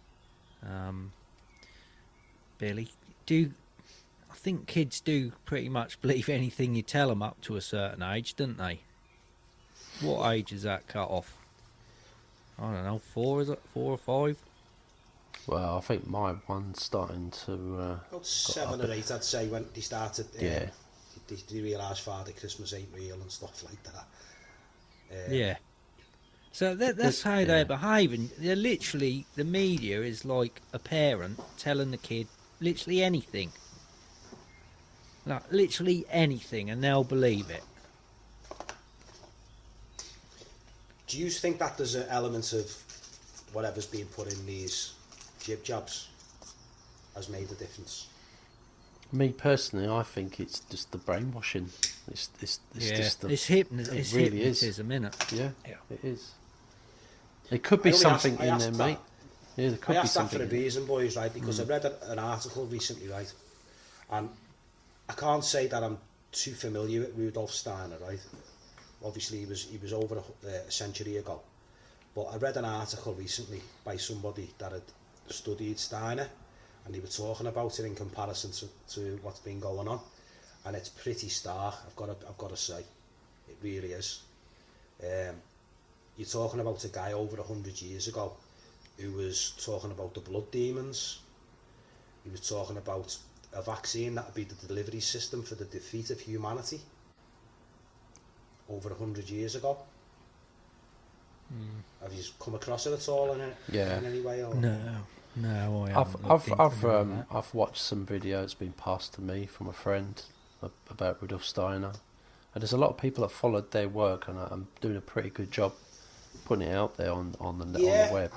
Billy, I think kids do pretty much believe anything you tell them up to a certain age, don't they? What age is that cut off? I don't know, 4 is it? 4 or 5? Well, I think my one's starting to... About 7 or 8, I'd say, when they started... yeah. They realised Father Christmas ain't real and stuff like that. Yeah. So that's how they're behaving. They're literally, the media is like a parent telling the kid literally anything. Like, literally anything, and they'll believe it. Do you think that there's an element of whatever's being put in these jib jabs has made a difference? Me personally, I think it's just the brainwashing. It's just the... It's really hypnotism, isn't it? Yeah, it is. There could be something in there, mate. Yeah, there could I be asked that something for a reason, boys, right? Because I read an article recently, right? And I can't say that I'm too familiar with Rudolf Steiner, right? Obviously, he was over a century ago. But I read an article recently by somebody that had studied Steiner, and they were talking about it in comparison to what's been going on, and it's pretty stark. I've got to say, it really is. You're talking about a guy over 100 years ago who was talking about the blood demons. He was talking about a vaccine that would be the delivery system for the defeat of humanity. Over 100 years ago. Have you come across it at all in any way? Or? No, I haven't. I've watched some video. It's been passed to me from a friend about Rudolf Steiner, and there's a lot of people that followed their work, and I'm doing a pretty good job putting it out there on the on the web.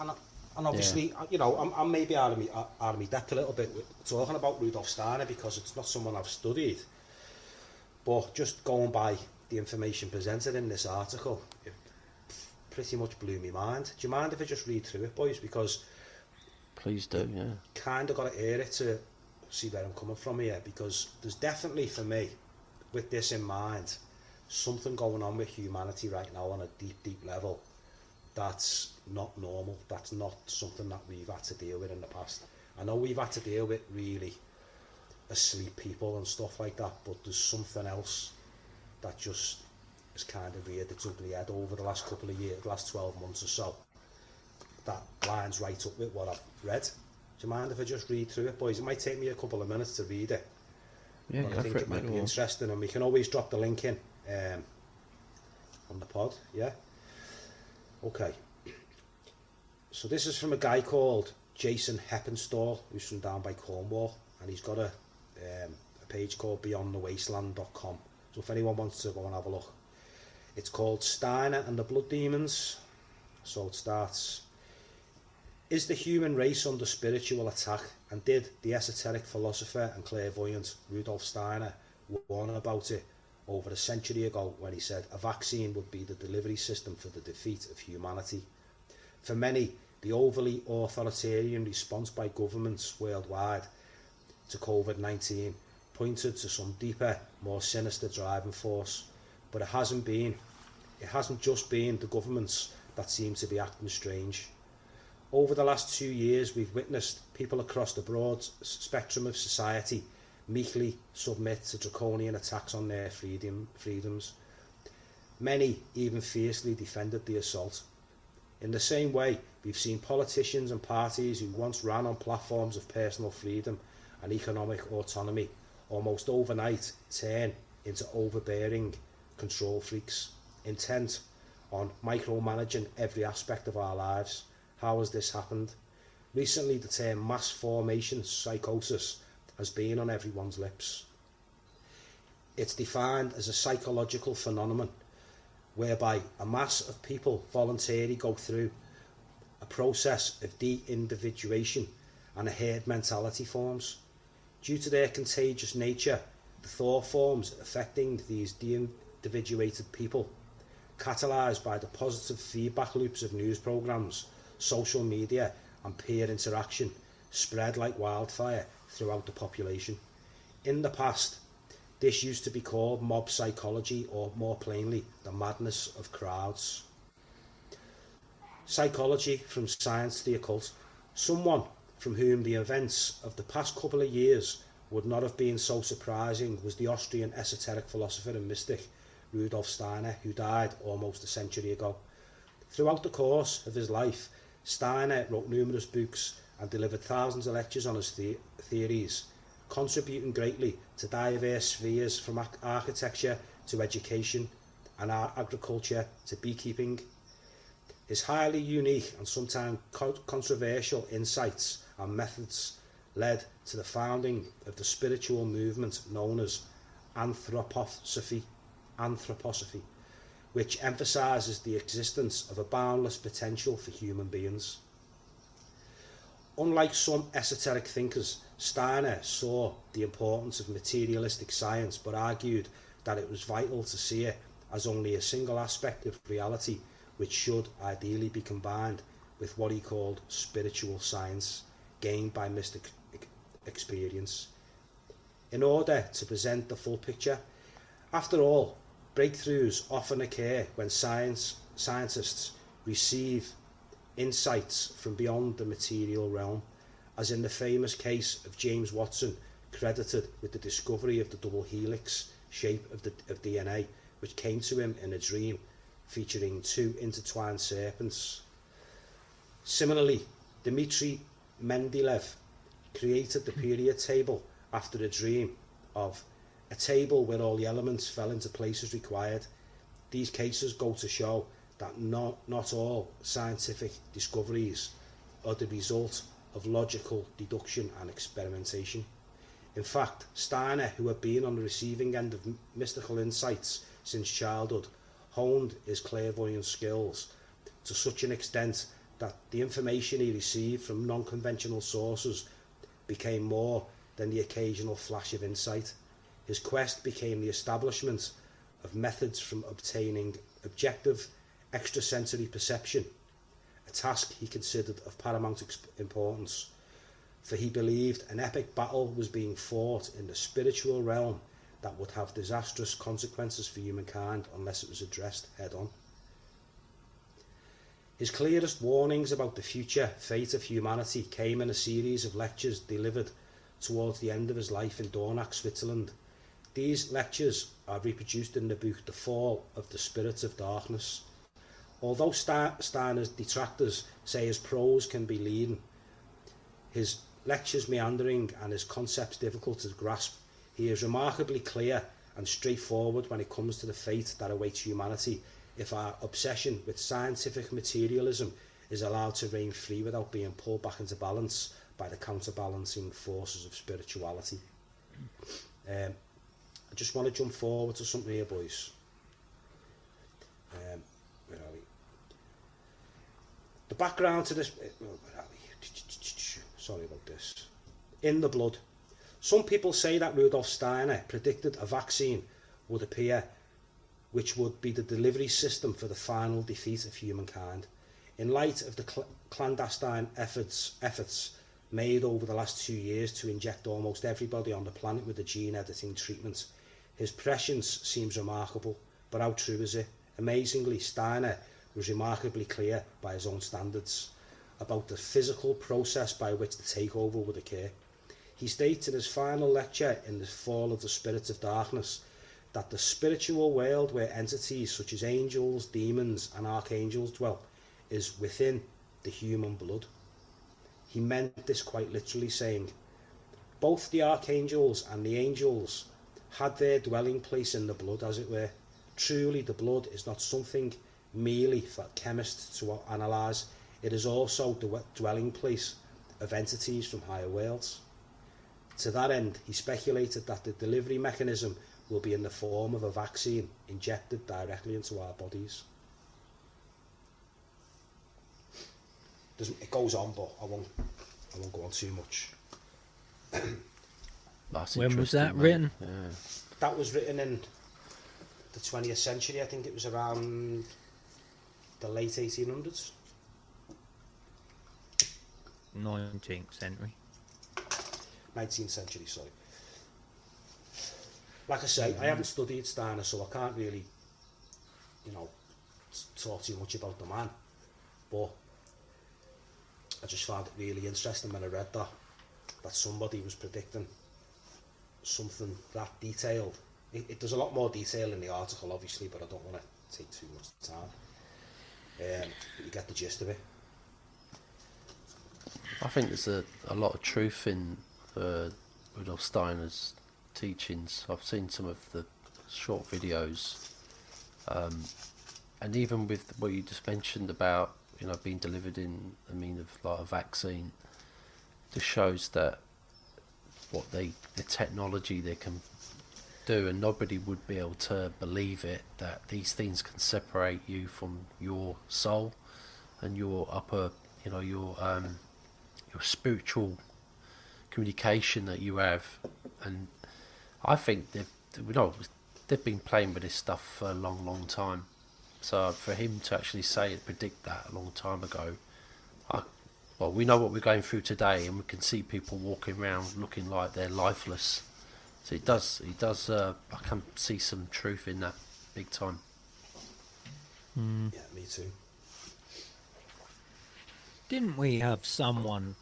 And obviously, you know, I'm maybe out of me depth a little bit with talking about Rudolf Steiner because it's not someone I've studied. But just going by the information presented in this article, it pretty much blew me mind. Do you mind if I just read through it, boys? Because please do, yeah. Kind of got to hear it to see where I'm coming from here, because there's definitely, for me, with this in mind, something going on with humanity right now on a deep level that's not normal. That's not something that we've had to deal with in the past. I know we've had to deal with really asleep people and stuff like that, but there's something else that just has kind of reared its ugly head over the last couple of years, the last 12 months or so, that lines right up with what I've read. Do you mind if I just read through it, boys? It might take me a couple of minutes to read it, yeah, but I think it might be interesting, and we can always drop the link in on the pod. Yeah, okay. So this is from a guy called Jason Heppenstall, who's from down by Cornwall, and he's got a page called beyondthewasteland.com. So if anyone wants to go and have a look, it's called Steiner and the Blood Demons. So it starts: is the human race under spiritual attack, and did the esoteric philosopher and clairvoyant Rudolf Steiner warn about it over a century ago when he said a vaccine would be the delivery system for the defeat of humanity? For many, the overly authoritarian response by governments worldwide to COVID-19 pointed to some deeper, more sinister driving force, but it hasn't just been the governments that seem to be acting strange. Over the last 2 years, we've witnessed people across the broad spectrum of society meekly submit to draconian attacks on their freedoms. Many even fiercely defended the assault. In the same way, we've seen politicians and parties who once ran on platforms of personal freedom and economic autonomy almost overnight turn into overbearing control freaks, intent on micromanaging every aspect of our lives. How has this happened? Recently, the term mass formation psychosis has been on everyone's lips. It's defined as a psychological phenomenon whereby a mass of people voluntarily go through a process of de-individuation and a herd mentality forms. Due to their contagious nature, the thought forms affecting these de-individuated people, catalysed by the positive feedback loops of news programmes, social media and peer interaction, spread like wildfire throughout the population. In the past, this used to be called mob psychology, or more plainly, the madness of crowds. Psychology from science to the occult. Someone from whom the events of the past couple of years would not have been so surprising was the Austrian esoteric philosopher and mystic Rudolf Steiner, who died almost a century ago. Throughout the course of his life, Steiner wrote numerous books and delivered thousands of lectures on his theories, contributing greatly to diverse spheres from architecture to education and agriculture to beekeeping. His highly unique and sometimes controversial insights and methods led to the founding of the spiritual movement known as anthroposophy, which emphasises the existence of a boundless potential for human beings. Unlike some esoteric thinkers, Steiner saw the importance of materialistic science, but argued that it was vital to see it as only a single aspect of reality, which should ideally be combined with what he called spiritual science, gained by mystic experience, in order to present the full picture. After all, breakthroughs often occur when scientists receive insights from beyond the material realm, as in the famous case of James Watson, credited with the discovery of the double helix shape of DNA, which came to him in a dream featuring two intertwined serpents. Similarly, Dmitry Mendeleev created the period table after a dream of a table where all the elements fell into place as required. These cases go to show that not all scientific discoveries are the result of logical deduction and experimentation. In fact, Steiner, who had been on the receiving end of mystical insights since childhood, honed his clairvoyant skills to such an extent that the information he received from non-conventional sources became more than the occasional flash of insight. His quest became the establishment of methods from obtaining objective extrasensory perception, a task he considered of paramount importance, for he believed an epic battle was being fought in the spiritual realm that would have disastrous consequences for humankind unless it was addressed head-on. His clearest warnings about the future fate of humanity came in a series of lectures delivered towards the end of his life in Dornach, Switzerland. These lectures are reproduced in the book The Fall of the Spirits of Darkness. Although Steiner's detractors say his prose can be leading, his lectures meandering and his concepts difficult to grasp, he is remarkably clear and straightforward when it comes to the fate that awaits humanity if our obsession with scientific materialism is allowed to reign free without being pulled back into balance by the counterbalancing forces of spirituality. I just want to jump forward to something here, boys. Where are we? The background to this... Where are we? Sorry about this. In the blood. Some people say that Rudolf Steiner predicted a vaccine would appear which would be the delivery system for the final defeat of humankind. In light of the clandestine efforts made over the last 2 years to inject almost everybody on the planet with a gene editing treatment, his prescience seems remarkable, but how true is it? Amazingly, Steiner was remarkably clear by his own standards about the physical process by which the takeover would occur. He states in his final lecture in The Fall of the Spirits of Darkness that the spiritual world where entities such as angels, demons and archangels dwell is within the human blood. He meant this quite literally, saying, both the archangels and the angels had their dwelling place in the blood, as it were. Truly, the blood is not something merely for chemists to analyse, it is also the dwelling place of entities from higher worlds. To that end, he speculated that the delivery mechanism will be in the form of a vaccine injected directly into our bodies. It goes on, but I won't go on too much. When was that written? Yeah. That was written in the 20th century. I think it was around the late 1800s. 19th century. 19th century, sorry. Like I say, I haven't studied Steiner, so I can't really, talk too much about the man. But I just found it really interesting when I read that somebody was predicting something that detailed. There's a lot more detail in the article, obviously, but I don't want to take too much time. But you get the gist of it. I think there's a lot of truth in Rudolf Steiner's teachings. I've seen some of the short videos, and even with what you just mentioned about being delivered in the mean of like a vaccine, just shows that the technology they can do, and nobody would be able to believe it, that these things can separate you from your soul and your upper your spiritual communication that you have. And I think they've been playing with this stuff for a long time. So for him to actually predict that a long time ago, we know what we're going through today, and we can see people walking around looking like they're lifeless. So he does. I can see some truth in that, big time. Yeah, me too. Didn't we have someone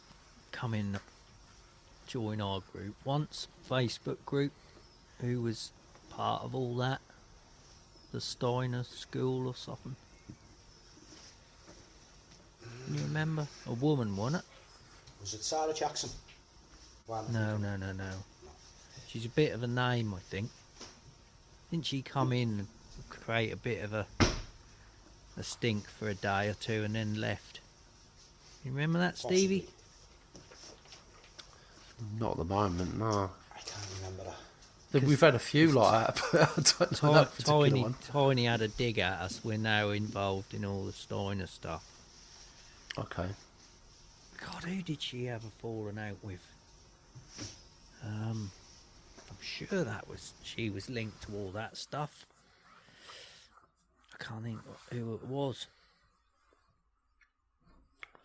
come in, join our group once, Facebook group, who was part of all that? The Steiner School or something? Can you remember? A woman, wasn't it? Was it Sarah Jackson? No. She's a bit of a name, I think. Didn't she come in and create a bit of a stink for a day or two and then left? You remember that, Stevie? Possibly. Not at the moment, no. I can't remember that. We've had a few like that, but I don't know that particular one. Tiny had a dig at us. We're now involved in all the Steiner stuff. Okay. God, who did she have a falling out with? I'm sure she was linked to all that stuff. I can't think who it was.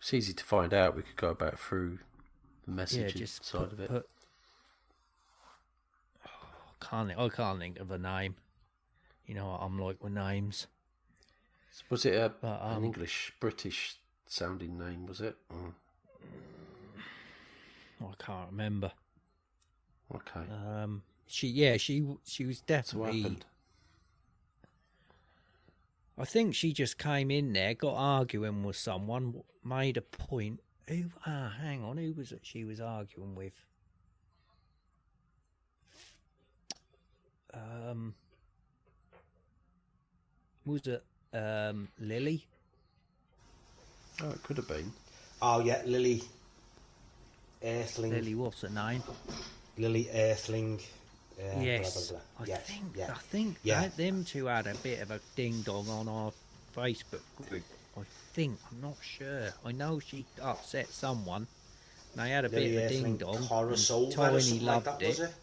It's easy to find out. We could go back through the messaging side of it. I can't think of a name. You know what I'm like with names. Was it an English, British sounding name, was it? I can't remember. Okay. She was definitely. What happened? I think she just came in there, got arguing with someone, made a point. Hang on, who was it she was arguing with? Was it Lily? Oh, it could have been. Oh yeah, Lily Earthling. Lily, what's her name? Lily Earthling. Yes, blah, blah, blah. I think them two had a bit of a ding dong on our Facebook group. I'm not sure. I know she upset someone. They had a Lily bit of a ding Earthling, dong. Tiny loved like that, it. was it?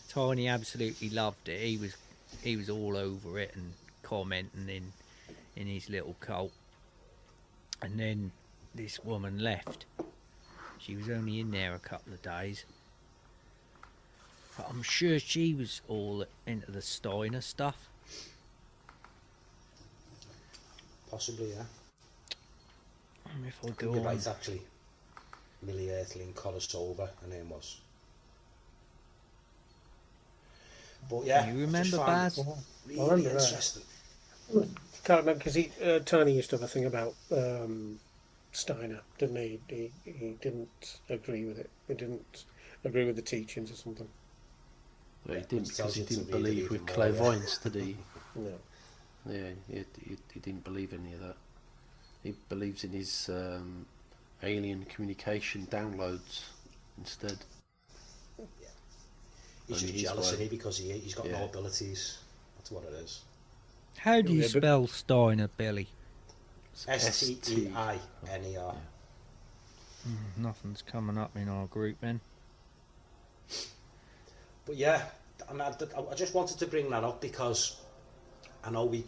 Tiny absolutely loved it. He was all over it and commenting in his little cult. And then this woman left. She was only in there a couple of days. But I'm sure she was all into the Steiner stuff. Possibly, yeah. If I Could go be on. right, actually. Lily Earthling, Korosova, her name was. But yeah, Can you remember, Baz? Really I remember interesting. Can't remember because Tony used to have a thing about Steiner, didn't he? He didn't agree with it. He didn't agree with the teachings or something. Well, he didn't because he tells you didn't to read it believe even with more, clairvoyance, did he? No. Yeah, he didn't believe any of that. He believes in his alien communication downloads instead. He's Only just his jealous, way. isn't he? Because he's got no abilities. That's what it is. How do you Yeah, but- spell Steiner, Billy? Steiner. Nothing's coming up in our group then. But yeah, and I just wanted to bring that up because I know we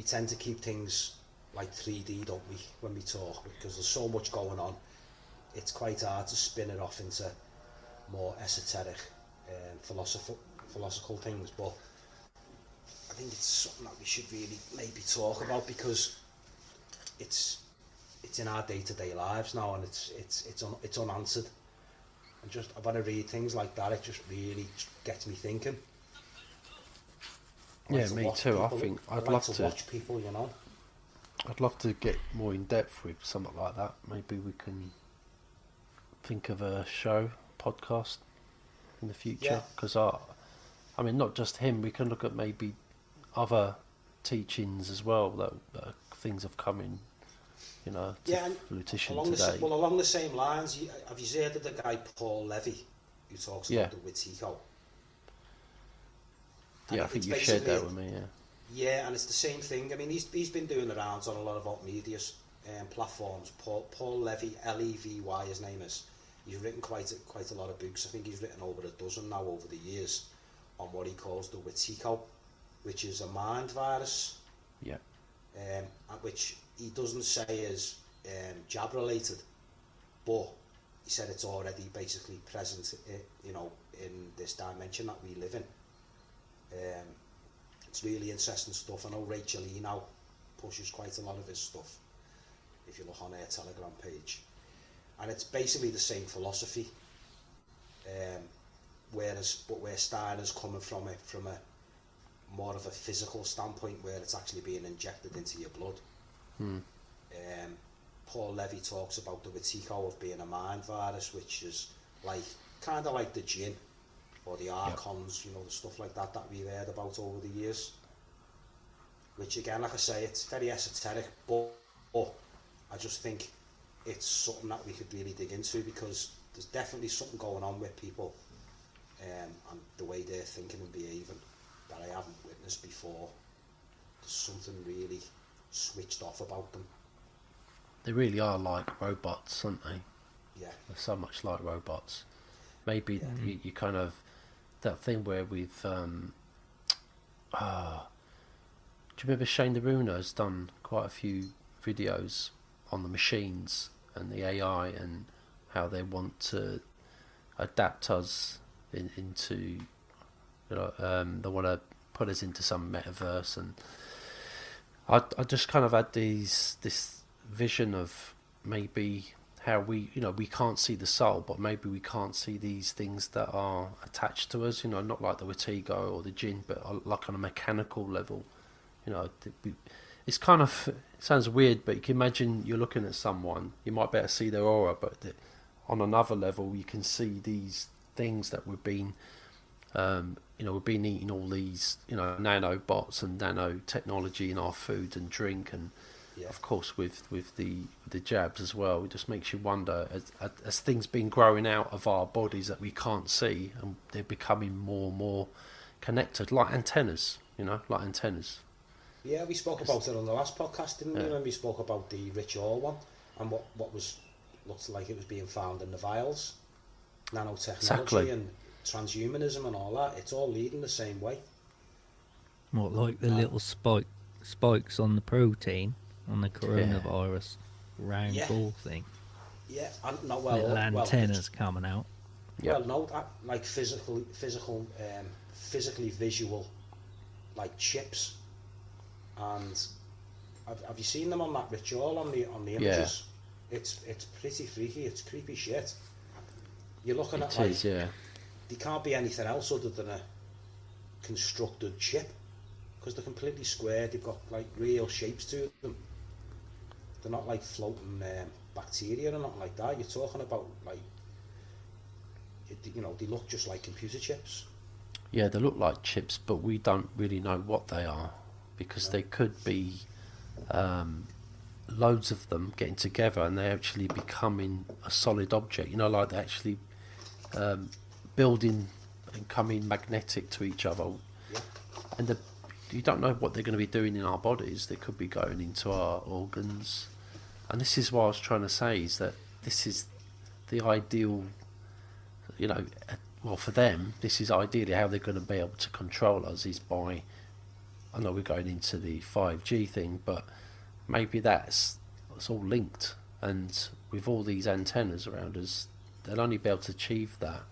tend to keep things like 3D, don't we, when we talk, because there's so much going on. It's quite hard to spin it off into more esoteric philosophical things, but I think it's something that we should really maybe talk about because it's in our day-to-day lives now, and it's unanswered. And just when I read things like that, it just really gets me thinking. Yeah, me too. I think I'd love to watch people, you know. I'd love to get more in depth with something like that. Maybe we can think of a show, podcast in the future. Because I mean, not just him. We can look at maybe other teachings as well that things have come in. You know, to fruition today. Along the same lines, have you heard of the guy Paul Levy who talks about the Wetiko? Yeah, I think you shared that with me. Yeah, and it's the same thing. I mean, he's been doing the rounds on a lot of alt media platforms. Paul Levy, Levy, his name is. He's written quite a lot of books. I think he's written over a dozen now over the years on what he calls the Wetiko, which is a mind virus. Yeah. Which he doesn't say is jab related, but he said it's already basically present, you know, in this dimension that we live in. It's really interesting stuff. I know Rachel E now pushes quite a lot of his stuff if you look on her Telegram page, and it's basically the same philosophy, where Steiner's coming from it from a more of a physical standpoint, where it's actually being injected into your blood. Paul Levy talks about the Wetiko of being a mind virus, which is like kind of like the jinn or the archons, you know, the stuff like that we've heard about over the years. Which again, like I say, it's very esoteric, but I just think it's something that we could really dig into, because there's definitely something going on with people and the way they're thinking and behaving that I haven't witnessed before. There's something really switched off about them. They really are like robots, aren't they? Yeah. They're so much like robots. Maybe you kind of, that thing where we've do you remember Shane Warne has done quite a few videos on the machines and the AI and how they want to adapt us into, they want to put us into some metaverse, and I just kind of had this vision of maybe how we can't see the soul, but maybe we can't see these things that are attached to us, not like the Watigo or the Jinn, but like on a mechanical level. It's kind of, it sounds weird, but you can imagine you're looking at someone, you might better see their aura, but on another level you can see these things that we've been eating all these nanobots and nanotechnology in our food and drink, and of course with the jabs as well. It just makes you wonder, as things been growing out of our bodies that we can't see, and they're becoming more and more connected, like antennas. Yeah, we spoke about it on the last podcast, didn't we? When we spoke about the ritual one and what looked like it was being found in the vials, nanotechnology and transhumanism and all that. It's all leading the same way. What, like the little spikes on the protein on the coronavirus round ball thing? Yeah, little antennas coming out. Well, no, like physically visual, like chips. And have you seen them on that ritual on the images? It's pretty freaky. It's creepy shit. You're looking at they can't be anything else other than a constructed chip, because they're completely square. They've got like real shapes to them. They're not like floating bacteria or nothing like that. You're talking about like, they look just like computer chips. Yeah, they look like chips, but we don't really know what they are, because they could be loads of them getting together and they actually becoming a solid object. Like they actually building and coming magnetic to each other. Yeah. And you don't know what they're going to be doing in our bodies. They could be going into our organs. And this is what I was trying to say, is that this is the ideal, well, for them, this is ideally how they're going to be able to control us, is by, I know we're going into the 5G thing, but maybe it's all linked. And with all these antennas around us, they'll only be able to achieve that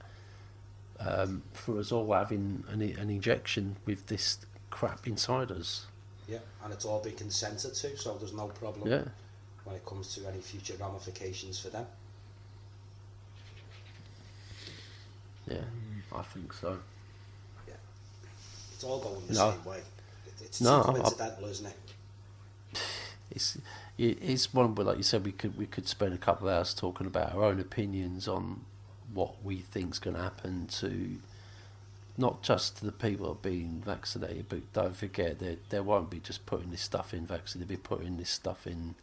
for us all having an injection with this crap inside us. Yeah, and it's all been consented to, so there's no problem when it comes to any future ramifications for them. Yeah, I think so. Yeah, it's all going the same way. It's too coincidental, isn't it? It's one where, like you said, we could spend a couple of hours talking about our own opinions on what we think's going to happen to not just to the people that are being vaccinated, but don't forget they won't be just putting this stuff in vaccine. They'll be putting this stuff in,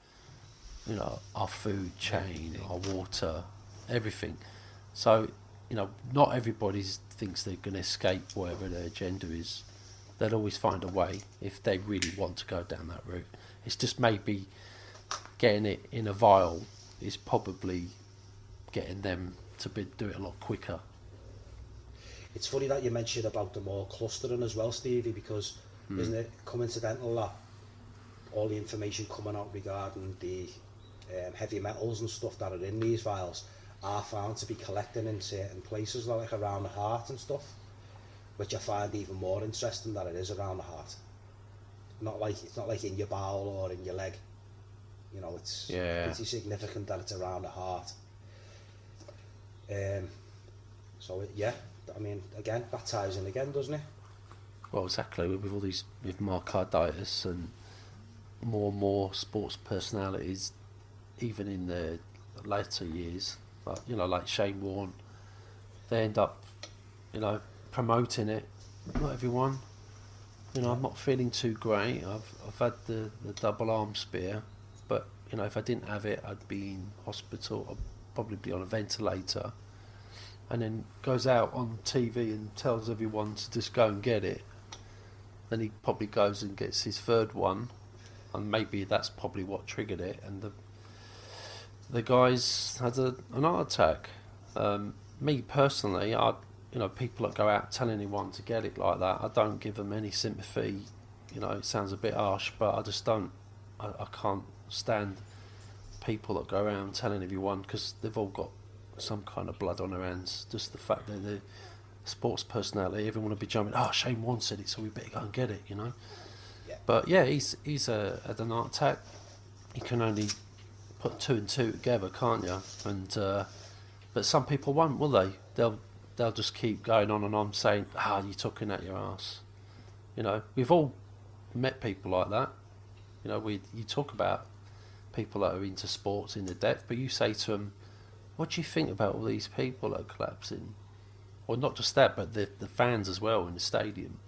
our food chain, our water, everything. So, not everybody thinks they're going to escape whatever their agenda is. They'll always find a way if they really want to go down that route. It's just maybe getting it in a vial is probably getting them to do it a lot quicker. It's funny that you mentioned about them all clustering as well, Stevie, because isn't it coincidental that all the information coming out regarding the heavy metals and stuff that are in these vials are found to be collecting in certain places, like around the heart and stuff, which I find even more interesting that it is around the heart. It's not like in your bowel or in your leg. It's pretty significant that it's around the heart. I mean, again, that ties in again, doesn't it? Well, exactly. With all these, with myocarditis and more sports personalities, even in their later years, like Shane Warne, they end up, promoting it. Not everyone. I'm not feeling too great. I've had the double arm spear, but if I didn't have it, I'd be in hospital. I'd probably be on a ventilator. and then goes out on TV and tells everyone to just go and get it. Then he probably goes and gets his third one, and maybe that's probably what triggered it. And the guy's had an heart attack. Me personally, people that go out telling anyone to get it like that, I don't give them any sympathy. It sounds a bit harsh, but I just don't. I can't stand people that go around telling everyone, because they've all got some kind of blood on their hands. Just the fact that they're sports personality, everyone will be jumping. Oh, Shane Warne said it, so we better go and get it. Yeah. But yeah, he's had an heart attack. You can only put two and two together, can't you? And but some people won't, will they? They'll just keep going on and on saying, you're talking at your ass. We've all met people like that. You talk about people that are into sports in the depth, but you say to them, what do you think about all these people that are collapsing? Or not just that, but the fans as well in the stadium.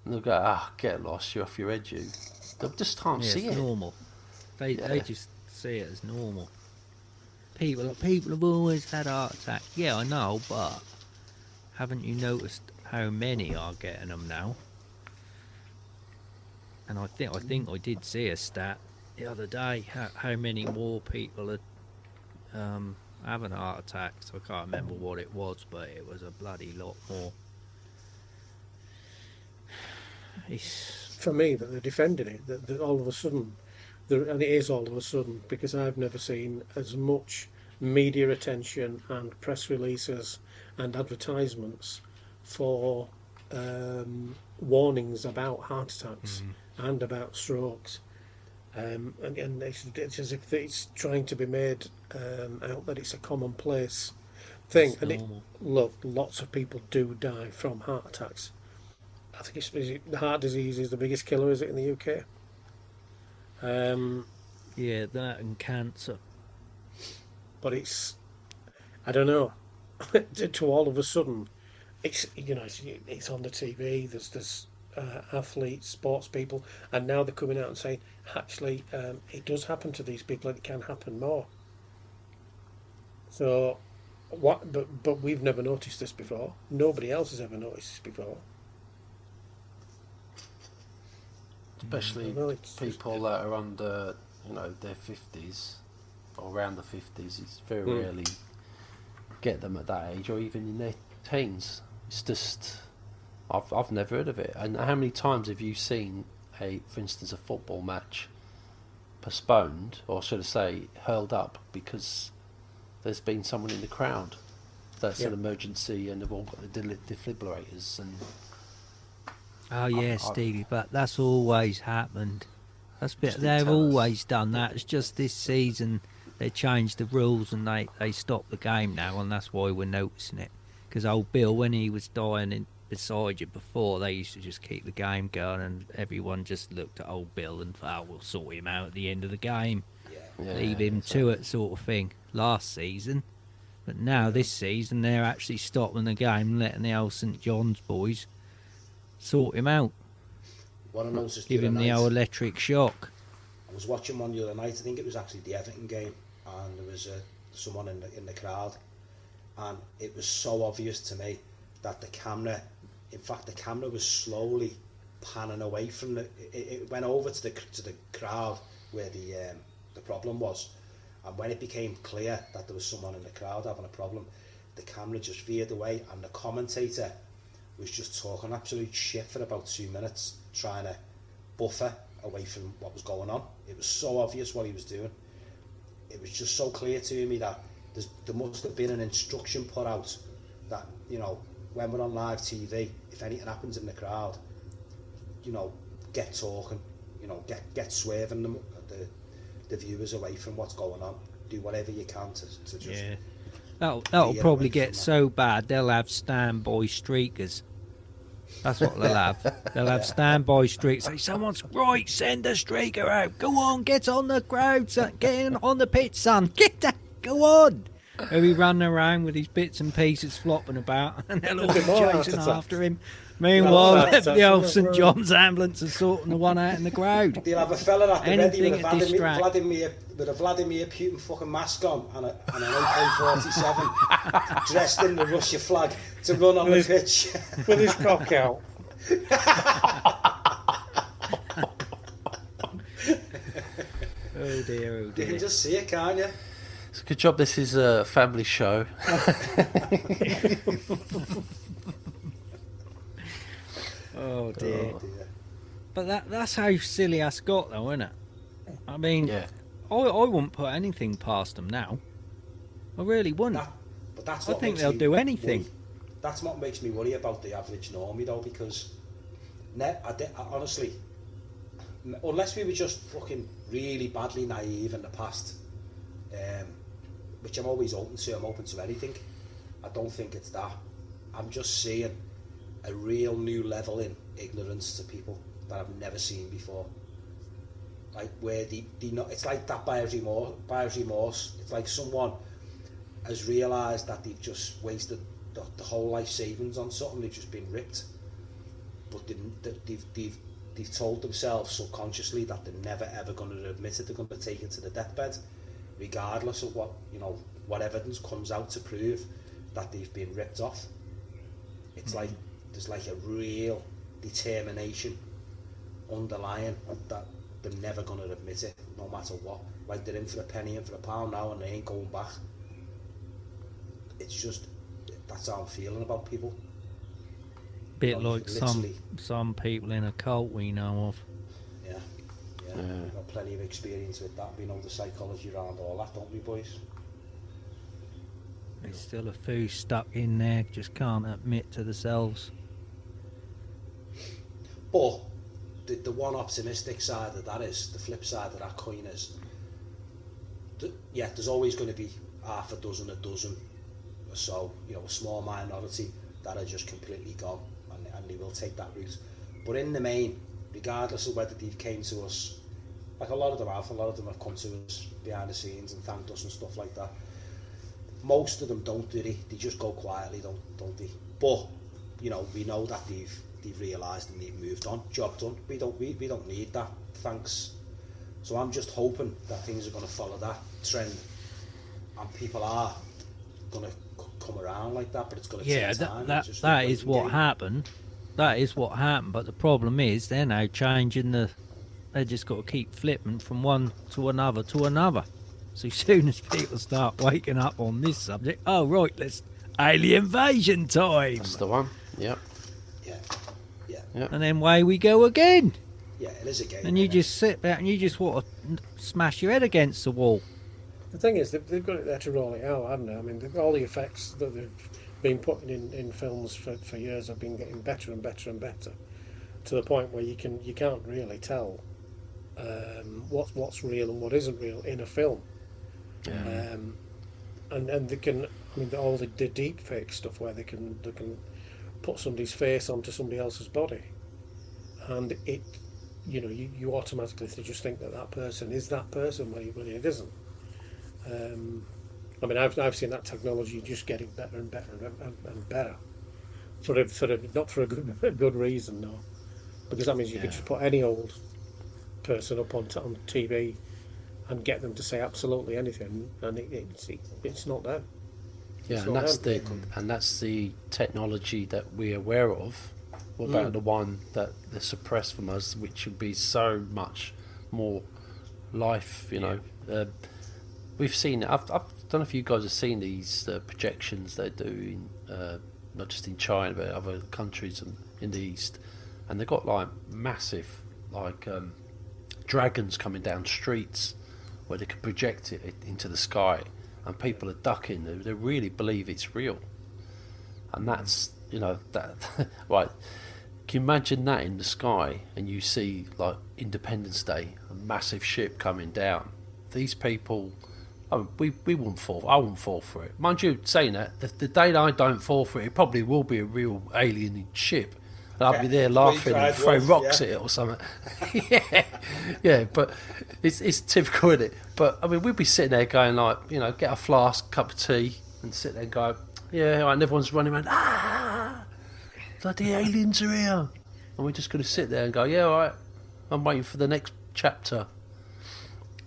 And they'll go, get lost, you're off your head, you. They just can't see it's it. normal. They just see it as normal. People have always had heart attacks. Yeah, I know, but haven't you noticed how many are getting them now? And I think I did see a stat the other day how many more people are having heart attacks. I can't remember what it was, but it was a bloody lot more. For me, that they're defending it, that all of a sudden, and it is all of a sudden, because I've never seen as much media attention and press releases and advertisements for warnings about heart attacks and about strokes. And it's as if it's trying to be made out that it's a commonplace thing. It's and normal. Lots of people do die from heart attacks. I think the heart disease is the biggest killer, is it, in the UK? Yeah, that and cancer. But I don't know. To all of a sudden, it's on the TV. There's athletes, sports people, and now they're coming out and saying, actually, it does happen to these people, and it can happen more. So, what? But we've never noticed this before. Nobody else has ever noticed this before. Especially people that are under, their 50s or around the 50s. It's very rarely get them at that age, or even in their teens. It's just, I've never heard of it. And how many times have you seen for instance, a football match postponed, or should I say, hurled up because there's been someone in the crowd that's an emergency, and they've all got the defibrillators and. Oh yeah, Stevie, but that's always happened. They've always done that. It's just this season they changed the rules and they stopped the game now, and that's why we're noticing it. Because old Bill, when he was dying beside you before, they used to just keep the game going, and everyone just looked at old Bill and thought, we'll sort him out at the end of the game. Leave him to it, sort of thing. Last season. But now, this season, they're actually stopping the game and letting the old St John's boys sort him out. What I noticed Give him the old electric shock. I was watching one the other night. I think it was actually the Everton game, and there was someone in the crowd, and it was so obvious to me that the camera was slowly panning away from it went over to the crowd where the problem was, and when it became clear that there was someone in the crowd having a problem, the camera just veered away, and the commentator was just talking absolute shit for about 2 minutes, trying to buffer away from what was going on. It was so obvious what he was doing. It was just so clear to me that there must have been an instruction put out that, when we're on live TV, if anything happens in the crowd, get talking, get swerving the viewers away from what's going on. Do whatever you can to just... Yeah. That'll probably get so bad they'll have standby streakers. That's what they'll have. They'll have standby streakers. Say, someone's right, send a streaker out. Go on, get on the crowd, son. Get in on the pitch, son. Get that. Go on. Where he ran around with his bits and pieces flopping about, and they'll all be chasing after him. Meanwhile, the old St John's ambulance is sorting the one out in the crowd. They'll have a fella at the ready Anything with to distract. a Vladimir Putin fucking mask on and an AK-47 dressed in the Russia flag to run on the pitch. With his cock out. Oh dear, oh You dear. can just see it, can't you? It's a good job this is a family show. Oh dear. Oh, dear. But that's how silly us got, though, isn't it? I mean, Yeah. I wouldn't put anything past them now. I really wouldn't. But that's I what think makes they'll me do anything. worry. That's what makes me worry about the average normie, though, because honestly, unless we were just fucking really badly naive in the past, which I'm always open to, I'm open to anything. I don't think it's that. I'm just seeing a real new level in ignorance to people that I've never seen before. Like where it's like that buyer's remorse. It's like someone has realised that they've just wasted the whole life savings on something. They've just been ripped, but they've told themselves subconsciously that they're never ever going to admit it. They're going to take it to the deathbed, regardless of what evidence comes out to prove that they've been ripped off. It's like there's like a real determination underlying that they're never going to admit it, no matter what. Like they're in for a penny, in for a pound now, and they ain't going back. It's just, that's how I'm feeling about people. Bit like Literally. some people in a cult we know of. Yeah. We've got plenty of experience with that. We know the psychology around all that, don't we, boys? There's still a few stuck in there, just can't admit to themselves. But the one optimistic side of that is, the flip side of that coin is, there's always going to be half a dozen or so, a small minority that are just completely gone, and they will take that route. But in the main, regardless of whether they came to us, like a lot of them have come to us behind the scenes and thanked us and stuff like that. Most of them don't, do they? They just go quietly, don't they? But we know that they've realised and they've moved on. Job done. We don't need that. Thanks. So I'm just hoping that things are going to follow that trend, and people are going to come around like that. But it's going to take time. That is what happened. That is what happened. But the problem is they're now changing They just got to keep flipping from one to another to another. So as soon as people start waking up on this subject, oh right, let's alien invasion time. That's the one. Yep. Yeah. And then away we go again. Yeah, it is a game. And you just sit back and you just want to smash your head against the wall. The thing is, they've got it there to roll it out, haven't they? I mean, all the effects that they've been putting in films for years have been getting better and better and better, to the point where you can't really tell what's real and what isn't real in a film. Yeah. And they can, I mean, all the deep fake stuff where they can put somebody's face onto somebody else's body, and it, you automatically just think that person is that person when it isn't. I mean, I've seen that technology just getting better and better and better, sort of not for a good reason, no, because that means you could just put any old person up on TV and get them to say absolutely anything, and it's not them. Yeah, and that's the technology that we're aware of. What about the one that they suppress from us, which would be so much more life? We've seen. I don't know if you guys have seen these projections they do in not just in China but other countries in the East, and they've got like massive dragons coming down streets where they can project it into the sky, and people are ducking. They really believe it's real, and that's that right. Can you imagine that in the sky, and you see like Independence Day, a massive ship coming down? These people, we wouldn't fall. I wouldn't fall for it. Mind you, saying that, the day that I don't fall for it, it probably will be a real alien ship. And I'd be there laughing and throw rocks at it or something. yeah, but it's typical, isn't it? But I mean, we'd be sitting there going like, you know, get a flask, cup of tea, and sit there and go, yeah, right, and everyone's running around, bloody aliens are here, and we're just going to sit there and go, yeah, all right, I'm waiting for the next chapter.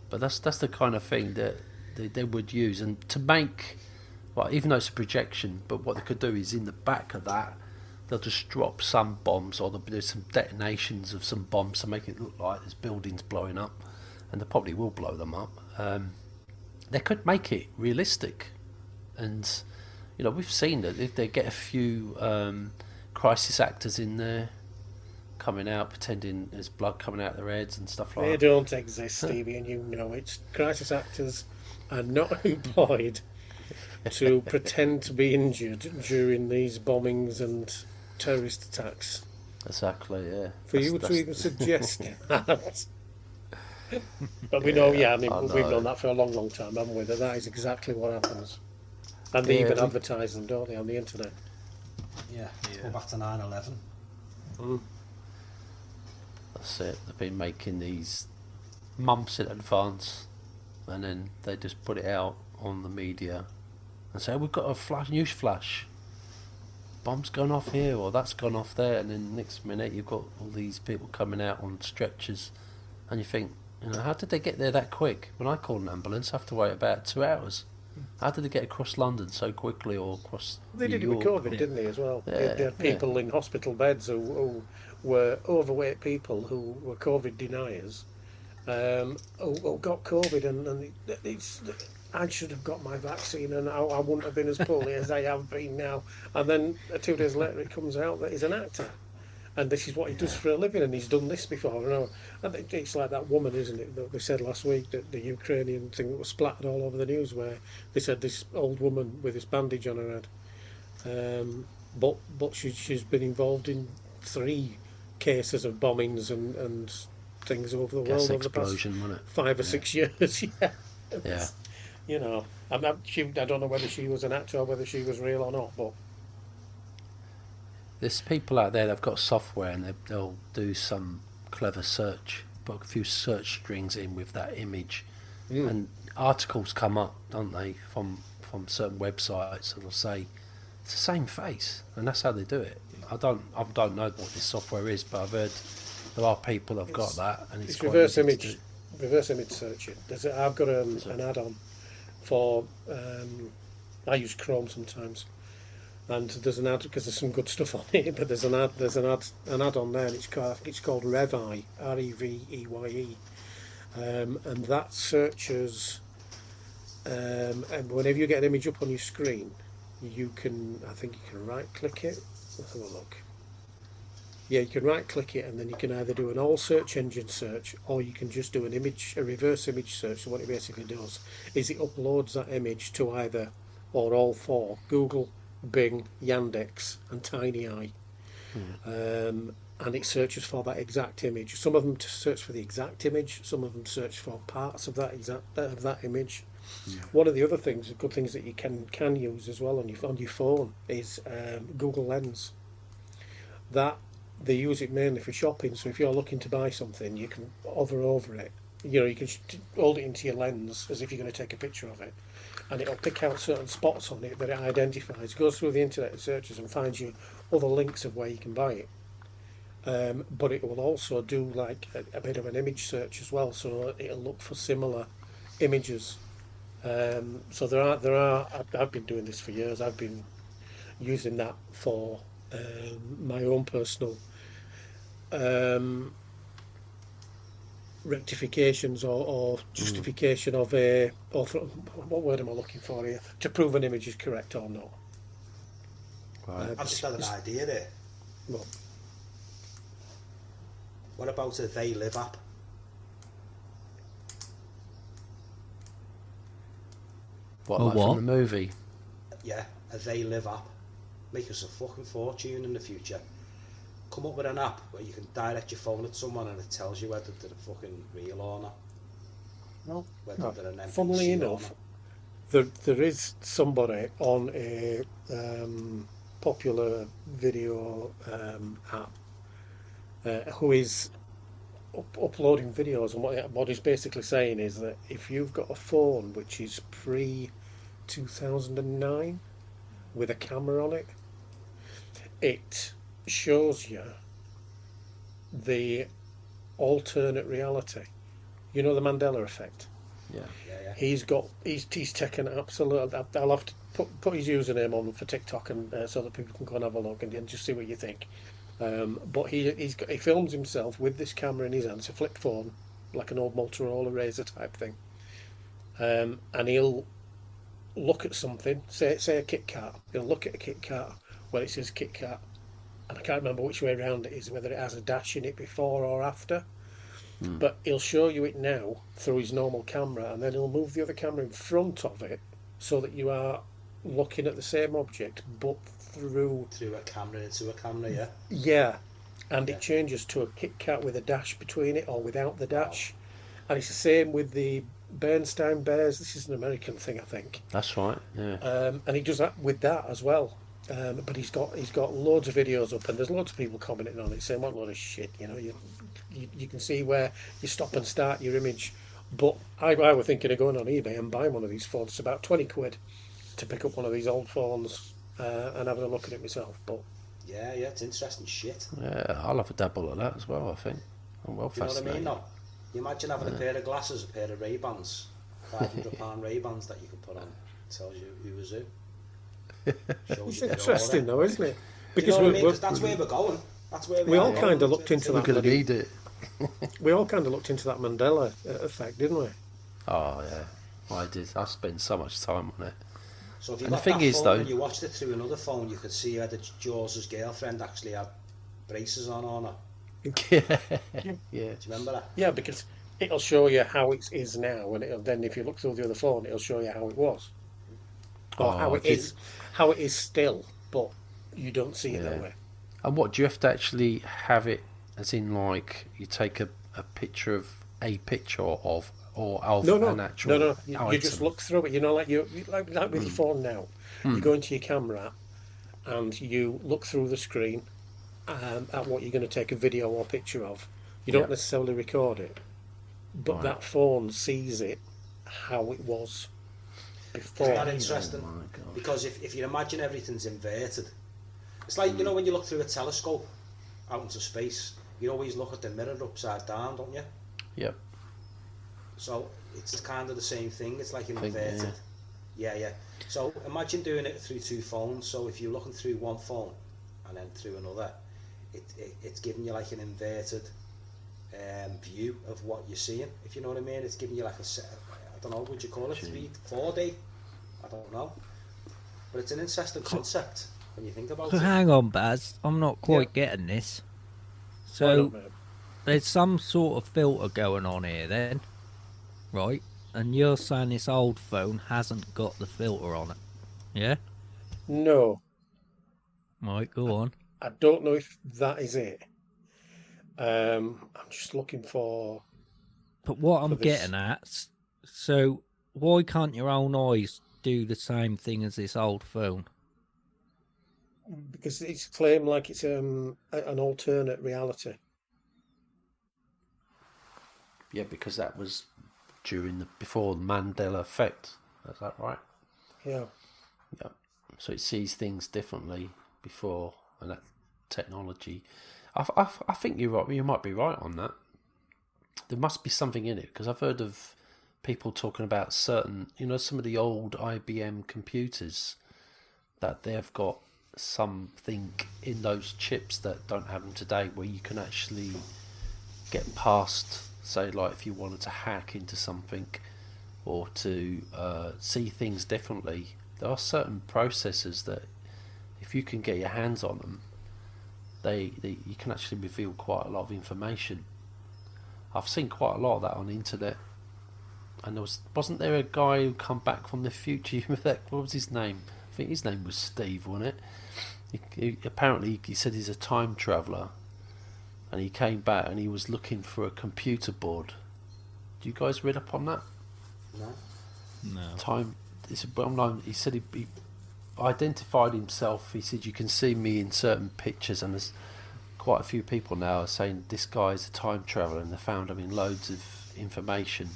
But that's the kind of thing that they would use, and to make, well, even though it's a projection, but what they could do is in the back of that, they'll just drop some bombs, or there's some detonations of some bombs to make it look like there's buildings blowing up, and they probably will blow them up. They could make it realistic, and you know, we've seen that if they get a few crisis actors in there coming out pretending there's blood coming out of their heads and stuff like that. They don't exist, Stevie, and you know it. Crisis actors are not employed to pretend to be injured during these bombings and terrorist attacks. Exactly, yeah. For you to even suggest that. But we know, I mean, we've known that for a long, long time, haven't we? That is exactly what happens. And they even advertise them, don't they, on the internet? Yeah, go back to 9/11. That's it. They've been making these months in advance, and then they just put it out on the media and say, we've got a news flash. Bomb's gone off here, or that's gone off there, and then next minute you've got all these people coming out on stretchers, and you think, you know, how did they get there that quick? When I called an ambulance, I have to wait about 2 hours. How did they get across London so quickly, or across They New did it with York? COVID, didn't they, as well? Yeah, They had people in hospital beds who were overweight people who were COVID deniers, who got COVID, and I should have got my vaccine, and I wouldn't have been as poorly as I have been now. And then 2 days later, it comes out that he's an actor, and this is what he does for a living, and he's done this before. You know, and it's like that woman, isn't it, that they said last week, that the Ukrainian thing that was splattered all over the news, where they said this old woman with this bandage on her head, but she's been involved in 3 cases of bombings and things over the world over the past 5 or 6 years. Yeah. You know, I don't know whether she was an actor or whether she was real or not, but there's people out there that've got software, and they'll do some clever search, put a few search strings in with that image, and articles come up, don't they, from certain websites, and they'll say it's the same face, and that's how they do it. I don't know what this software is, but I've heard there are people that've got that, and it's quite reverse easy reverse image searching. I've got an add-on for I use Chrome sometimes, and there's an ad, because there's some good stuff on it, but there's an add-on there, and it's called Reveye, Reveye, and that searches, and whenever you get an image up on your screen, I think you can right click it. Let's have a look. Yeah, you can right click it, and then you can either do an all search engine search, or you can just do a reverse image search. So what it basically does is it uploads that image to either or all 4 Google, Bing, Yandex and TinyEye, and it searches for that exact image. Some of them search for the exact image, some of them search for parts of that image. One of the other good things that you can use as well on your phone is Google Lens. That they use it mainly for shopping. So if you're looking to buy something, you can hover over it. You know, you can hold it into your lens as if you're going to take a picture of it, and it'll pick out certain spots on it that it identifies. Goes through the internet and searches and finds you other links of where you can buy it. But it will also do like a bit of an image search as well, so it'll look for similar images. So there are. I've been doing this for years. I've been using that for my own personal rectifications or justification of what word am I looking for here? To prove an image is correct or not. Right. I've just had an idea there. What about a They Live app? What? From the movie? Yeah, a They Live app. Make us a fucking fortune in the future. Come up with an app where you can direct your phone at someone and it tells you whether they're fucking real or not. No. Whether they're an NPC. Funnily enough, there is somebody on a popular video app who is uploading videos, and what he's basically saying is that if you've got a phone which is pre 2009 with a camera on it, it shows you the alternate reality. You know the Mandela Effect. Yeah. Yeah. He's taken absolute. I'll have to put his username on for TikTok and so that people can go and have a look and just see what you think. But he films himself with this camera in his hand. It's a flip phone, like an old Motorola Razor type thing, and he'll look at something, say a Kit Kat. He'll look at a Kit Kat where it says Kit Kat, and I can't remember which way around it is, whether it has a dash in it before or after. But he'll show you it now through his normal camera, and then he'll move the other camera in front of it so that you are looking at the same object, but through a camera into a camera, yeah. Yeah, and it changes to a Kit Kat with a dash between it or without the dash. And it's the same with the Bernstein Bears. This is an American thing, I think. That's right. Yeah. And he does that with that as well. But he's got loads of videos up, and there's loads of people commenting on it saying what a load of shit. You know, you can see where you stop and start your image. But I were thinking of going on eBay and buying one of these phones. It's about 20 quid to pick up one of these old phones and having a look at it myself. But yeah, it's interesting shit. Yeah, I'll have a dabble at that as well, I think. I'm well You know what I fascinated. mean? No? You imagine having a pair of glasses, a pair of Ray-Bans, £500 Ray-Bans that you can put on. Tells you who was who. it's interesting though, isn't it? Because you know what I mean? 'Cause that's where we're going. That's where we all kind of looked into We that. could have need it. We all kind of looked into that Mandela effect, didn't we? Oh, yeah. I did. I spent so much time on it. So if you And the got thing that is, phone though- and you watched it through another phone, you could see how the Jaws' girlfriend actually had braces on her. Yeah. Do you remember that? Yeah, because it'll show you how it is now, and then if you look through the other phone, it'll show you how it was, or how it is still, but you don't see it that Yeah. way. And what, do you have to actually have it, as in, like, you take a picture of a picture of, or of an actual no. item? You just look through it. You know, like with your phone now, you go into your camera and you look through the screen at what you're going to take a video or picture of. You don't necessarily record it, but that phone sees it how it was before. Isn't that interesting? Oh my God. Because if you imagine everything's inverted, it's like, you know, when you look through a telescope out into space, you always look at the mirror upside down, don't you? Yep. So it's kind of the same thing. It's like inverted. Yeah. So imagine doing it through two phones. So if you're looking through one phone and then through another, it's giving you like an inverted view of what you're seeing. If you know what I mean, it's giving you like a set. I don't know. Would you call it 4D? I don't know. But it's an interesting concept when you think about So it. hang on, Baz. I'm not quite getting this. So there's some sort of filter going on here then, right? And you're saying this old phone hasn't got the filter on it, yeah? No, Right, go on. I don't know if that is it. I'm just looking for. But what I'm this. getting at, so why can't your own eyes do the same thing as this old phone? Because it's claimed like it's an alternate reality. Yeah, because that was before the Mandela Effect. Is that right? Yeah. Yeah. So it sees things differently before, and that technology. I think you're right. You might be right on that. There must be something in it, because I've heard of people talking about certain, some of the old IBM computers, that they've got something in those chips that don't have them today, where you can actually get past, say, like if you wanted to hack into something or to see things differently, there are certain processors that if you can get your hands on them, you can actually reveal quite a lot of information. I've seen quite a lot of that on the internet. And wasn't there a guy who come back from the future? You remember that? What was his name? I think his name was Steve, wasn't it? Apparently he said he's a time traveller, and he came back and he was looking for a computer board. Do you guys read up on that? No. It's well known. He said he identified himself. He said, you can see me in certain pictures, and there's quite a few people now are saying this guy's a time traveller, and they found him in loads of information,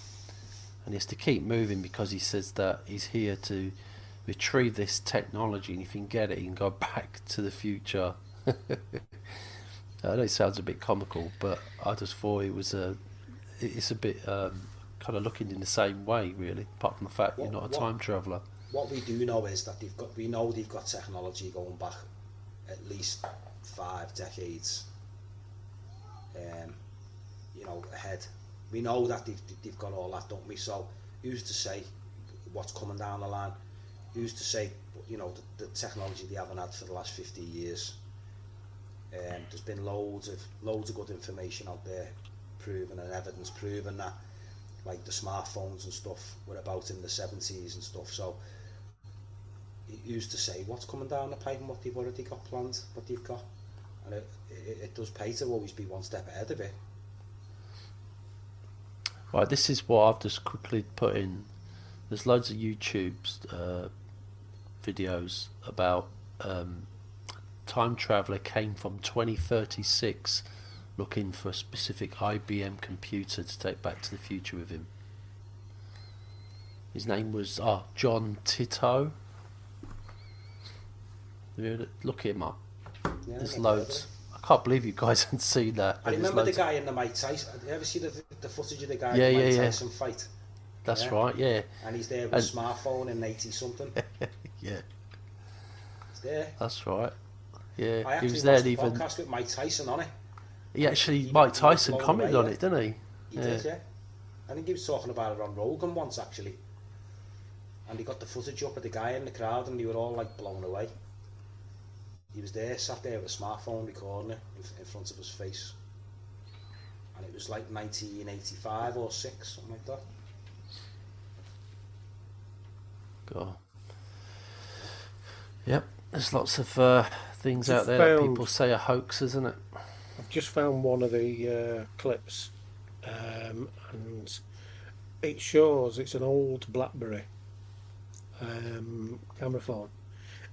and he has to keep moving because he says that he's here to retrieve this technology, and if he can get it, he can go back to the future. I know it sounds a bit comical, but I just thought it's a bit kind of looking in the same way, really, apart from the fact you're not a time traveller. What we do know is that we know they've got technology going back at least 5 decades, ahead. We know that they've got all that, don't we? So who's to say what's coming down the line? Who's to say, the technology they haven't had for the last 50 years? There's been loads of good information out there proving and evidence proving that, like the smartphones and stuff were about in the 70s and stuff. So who's to say what's coming down the pipe and what they've already got planned, what they've got? And it does pay to always be one step ahead of it. Right, this is what I've just quickly put in. There's loads of YouTube videos about time traveller came from 2036 looking for a specific IBM computer to take back to the future with him. His name was John Tito. Look him up. Yeah, there's loads. I can't believe you guys haven't seen that. I remember the guy in the Mike Tyson. Have you ever seen the footage of the guy in the Mike Tyson fight? That's right, yeah. And he's there with a smartphone in 80 something. Yeah. He's there. That's right. Yeah. I actually he was there watched a even podcast with Mike Tyson on it. Mike Tyson commented on it, didn't he? He did, yeah. I think he was talking about it on Rogan once, actually. And he got the footage up of the guy in the crowd, and they were all like blown away. He was there, sat there with a smartphone recording it in front of his face. And it was like 1985 or 6, something like that. God. Yep, there's lots of things out there that people say are hoaxes, isn't it? I've just found one of the clips, and it shows it's an old BlackBerry camera phone,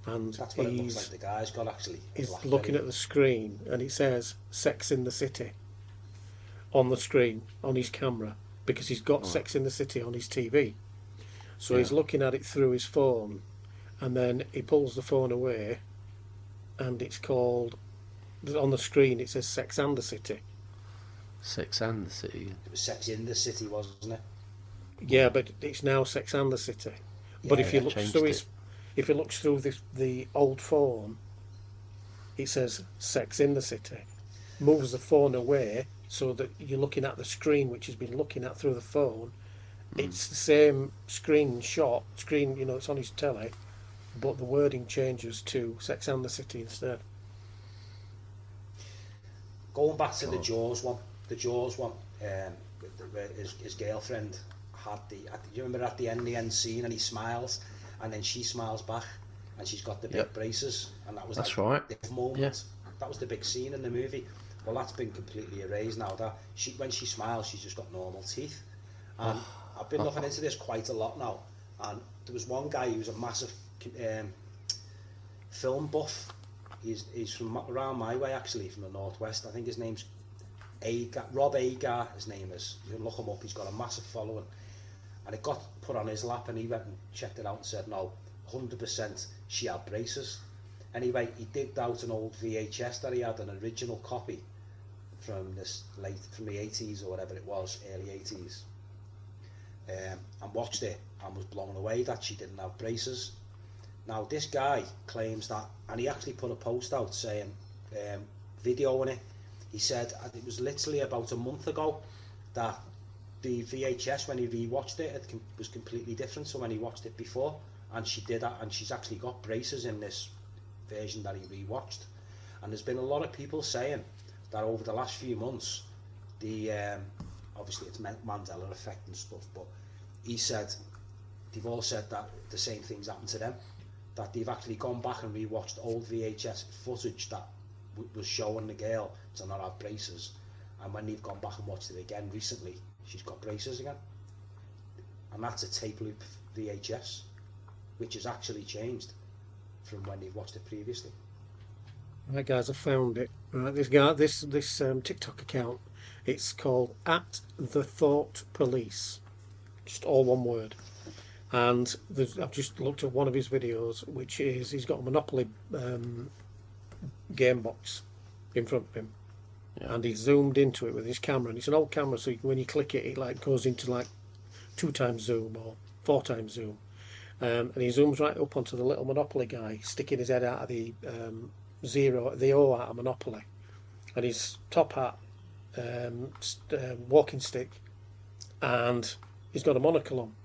and that's what it looks like the guy's got, actually. He's looking at the screen, and it says "Sex in the City" on the screen on his camera, because he's got Sex in the City on his TV. So he's looking at it through his phone, and then he pulls the phone away, and it's called, on the screen it says Sex and the City. Sex and the City? It was Sex in the City, wasn't it? Yeah, but it's now Sex and the City. But if you look through if he looks through the old phone, it says Sex in the City. Moves the phone away so that you're looking at the screen which has been looking at through the phone. It's the same screenshot, it's on his telly, but the wording changes to Sex and the City instead. Going back to the Jaws one, his girlfriend had do you remember at the end scene, and he smiles, and then she smiles back, and she's got the big braces, and that was right. The moment. Yeah. That was the big scene in the movie. Well, that's been completely erased now. That when she smiles, she's just got normal teeth. And I've been looking into this quite a lot now, and there was one guy who was a massive film buff. He's from around my way, actually, from the northwest. I think his name's Rob Agar. His name is. You can look him up. He's got a massive following, and it got put on his lap, and he went and checked it out and said, no, 100% she had braces. Anyway, he digged out an old VHS that he had, an original copy from the 80s or whatever it was, early 80s. And watched it and was blown away that she didn't have braces. Now this guy claims that, and he actually put a post out saying, videoing it, he said it was literally about a month ago that the VHS, when he rewatched it was completely different to when he watched it before, and she did that, and she's actually got braces in this version that he rewatched. And there's been a lot of people saying that over the last few months, obviously it's Mandela Effect and stuff, but he said they've all said that the same things happened to them, that they've actually gone back and rewatched old VHS footage that was showing the girl to not have braces, and when they've gone back and watched it again recently, she's got braces again. And that's a tape loop VHS, which has actually changed from when they've watched it previously. Right, guys, I found it. Right, this TikTok account, it's called @the_thought_police, just all one word. And I've just looked at one of his videos, which is he's got a Monopoly game box in front of him, Yeah. and he's zoomed into it with his camera. And it's an old camera, so when you click it, it like goes into like 2x zoom or 4x zoom. And he zooms right up onto the little Monopoly guy, sticking his head out of the the O out of Monopoly, and his top hat, walking stick, and he's got a monocle on.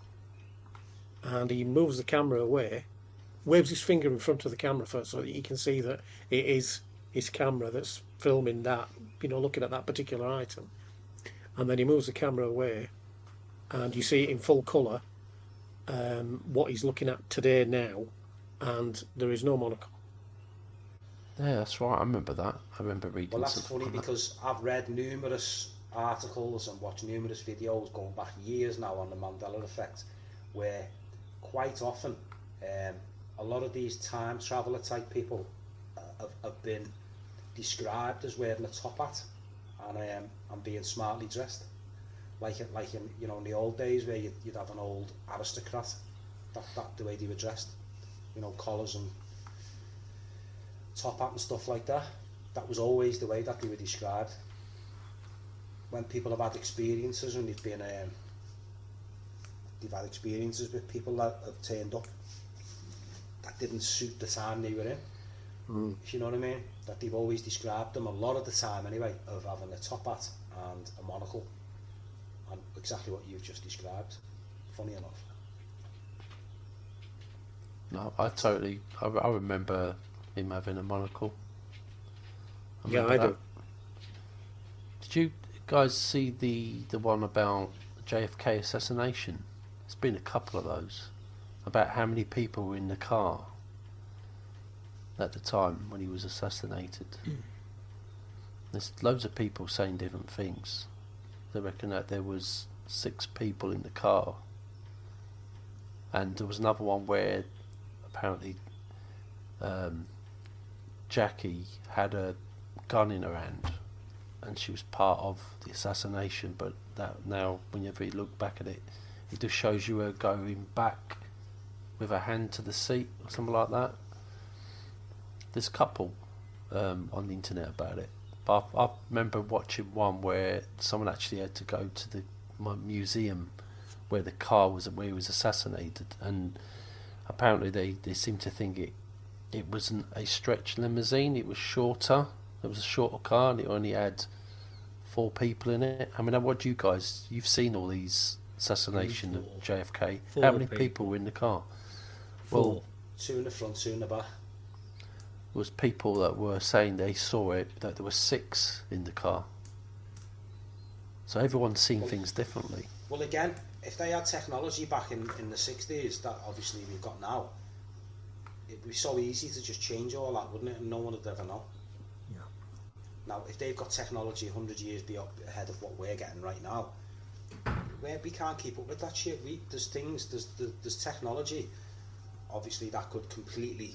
And he moves the camera away, waves his finger in front of the camera first so that you can see that it is his camera that's filming that, looking at that particular item. And then he moves the camera away, and you see it in full colour, what he's looking at today now, and there is no monocle. Yeah, that's right. I remember that. I remember reading. Well, that's something funny like because I've read numerous articles and watched numerous videos going back years now on the Mandela Effect, where quite often a lot of these time traveller type people have been described as wearing a top hat and being smartly dressed, like in in the old days where you'd have an old aristocrat, that the way they were dressed, collars and top hat and stuff like that. That was always the way that they were described. When people have had experiences and they've had experiences with people that have turned up that didn't suit the time they were in, if you know what I mean, that they've always described them, a lot of the time anyway, of having a top hat and a monocle, and exactly what you've just described, funny enough. No, I remember him having a monocle. Yeah, I do. Did you guys see the one about the JFK assassination? There's been a couple of those about how many people were in the car at the time when he was assassinated. There's loads of people saying different things. They reckon that there was 6 people in the car, and there was another one where apparently Jackie had a gun in her hand and she was part of the assassination, but that now whenever you look back at it, it just shows you her going back with her hand to the seat or something like that. There's a couple on the internet about it, but I remember watching one where someone actually had to go to the museum where the car was, where he was assassinated, and apparently they seem to think it wasn't a stretch limousine, it was shorter. It was a shorter car and it only had 4 people in it. I mean, what do you guys, you've seen all these assassination of JFK. How many people were in the car? 4. Well, 2 in the front, 2 in the back. There was people that were saying they saw it, that there were 6 in the car. So everyone's seen things differently. Well, again, if they had technology back in the 60s that obviously we've got now, it'd be so easy to just change all that, wouldn't it? And no one would ever know. Yeah. Now, if they've got technology 100 years ahead of what we're getting right now, we can't keep up with that shit. There's technology, obviously, that could completely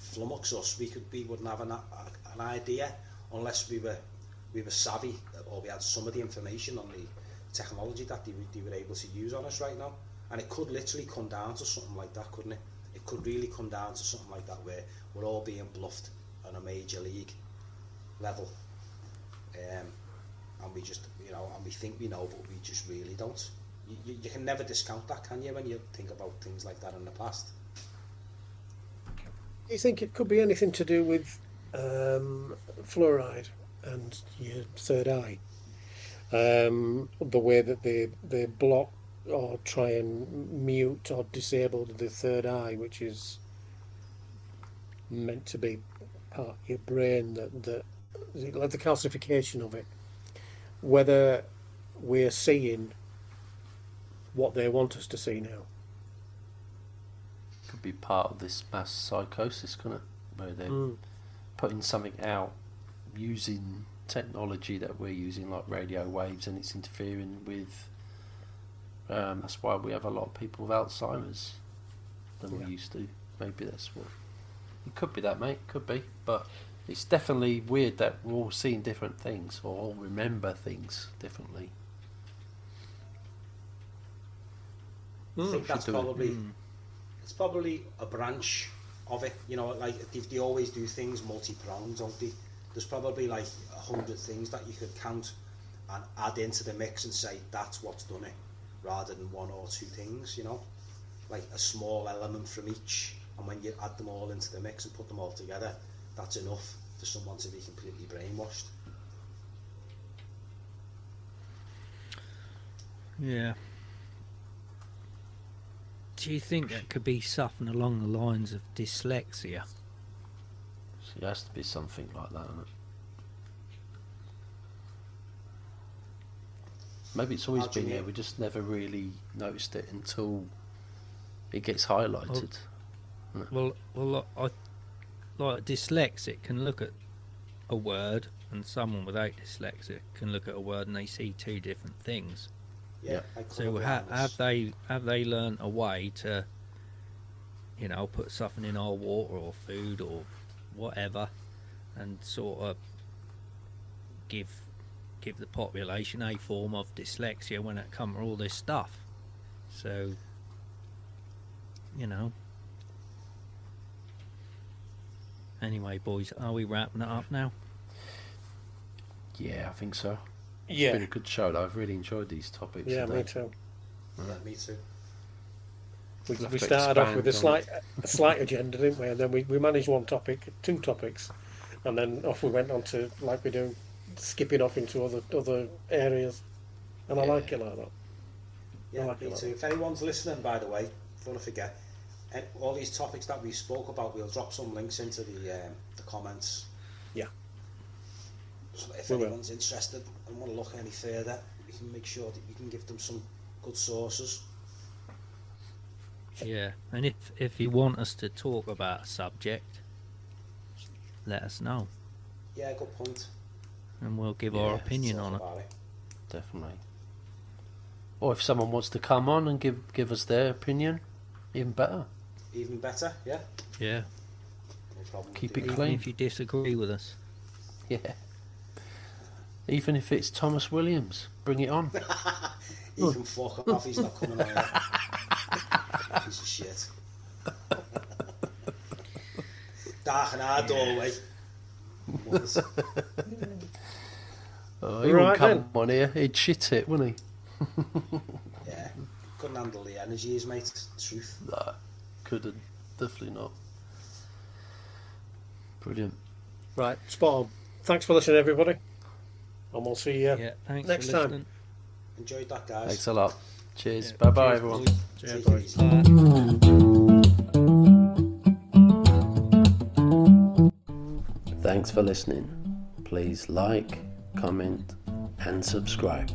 flummox us. We wouldn't have an idea unless we were savvy, or we had some of the information on the technology that they were able to use on us right now. And it could literally come down to something like that, couldn't it? It could really come down to something like that where we're all being bluffed on a major league level, and we just, and we think we know, but we just really don't. You can never discount that, can you, when you think about things like that in the past? Do you think it could be anything to do with fluoride and your third eye? The way that they block or try and mute or disable the third eye, which is meant to be part of your brain, that like the calcification of it, whether we're seeing what they want us to see now. Could be part of this mass psychosis, couldn't it? Where they're putting something out using technology that we're using, like radio waves, and it's interfering with. That's why we have a lot of people with Alzheimer's than we used to. Maybe that's what. It could be that, mate. Could be, but It's definitely weird that we're all seeing different things or all remember things differently. I think that's Should do it. probably it's probably a branch of it. You know, like they always do things multi-pronged, don't they? There's probably like 100 things that you could count and add into the mix and say that's what's done it, rather than one or two things. You know, like a small element from each, and when you add them all into the mix and put them all together, that's enough for someone to be completely brainwashed. Yeah. Do you think that could be something along the lines of dyslexia? So it has to be something like that, isn't it? Maybe it's always How do you been there, mean? we just never really noticed it until it gets highlighted. Well, I like dyslexic can look at a word, and someone without dyslexia can look at a word and they see two different things. Yeah. So have they learned a way to, you know, put something in our water or food or whatever, and sort of give the population a form of dyslexia when it comes to all this stuff? So, you know. Anyway, boys, are we wrapping it up now? Yeah, I think so. It's Yeah, been a good show, though. I've really enjoyed these topics. yeah, today. me too. Yeah, me too. We We'll have we to started off with expand a slight agenda, didn't we? And then we managed one topic, two topics, and then off we went on to, like we do, skipping off into other areas. And I like it like that. Yeah, like me it like too. If anyone's listening, by the way, before I forget, all these topics that we spoke about, we'll drop some links into the comments. Yeah. So if We will. anyone's interested and want to look any further, we can make sure that you can give them some good sources. Yeah, and if you want us to talk about a subject, let us know, Yeah, good point. and we'll give our Yeah, opinion Talk on it. about it. Definitely. Or if someone wants to come on and give us their opinion, even better. Even better, yeah. Yeah, No problem. Keep Do it that. even clean. if you disagree with us. Yeah. Even if it's Thomas Williams, bring it on. He can fuck off, he's not coming on here. Piece of shit. Dark and hard doorway. Oh, he Right wouldn't come then. on here. He'd shit it, wouldn't Yeah, couldn't handle the energies, mate. Truth. he? No, couldn't. Definitely not. Brilliant. Right, spot on. Thanks for listening, everybody. And we'll see you Yeah, thanks next for time. listening. Enjoyed that, guys. Thanks a lot. Cheers. Yeah, Bye bye, cheers, everyone. boys. Yeah, Take bye. it easy. Bye. Thanks for listening. Please like, comment, and subscribe.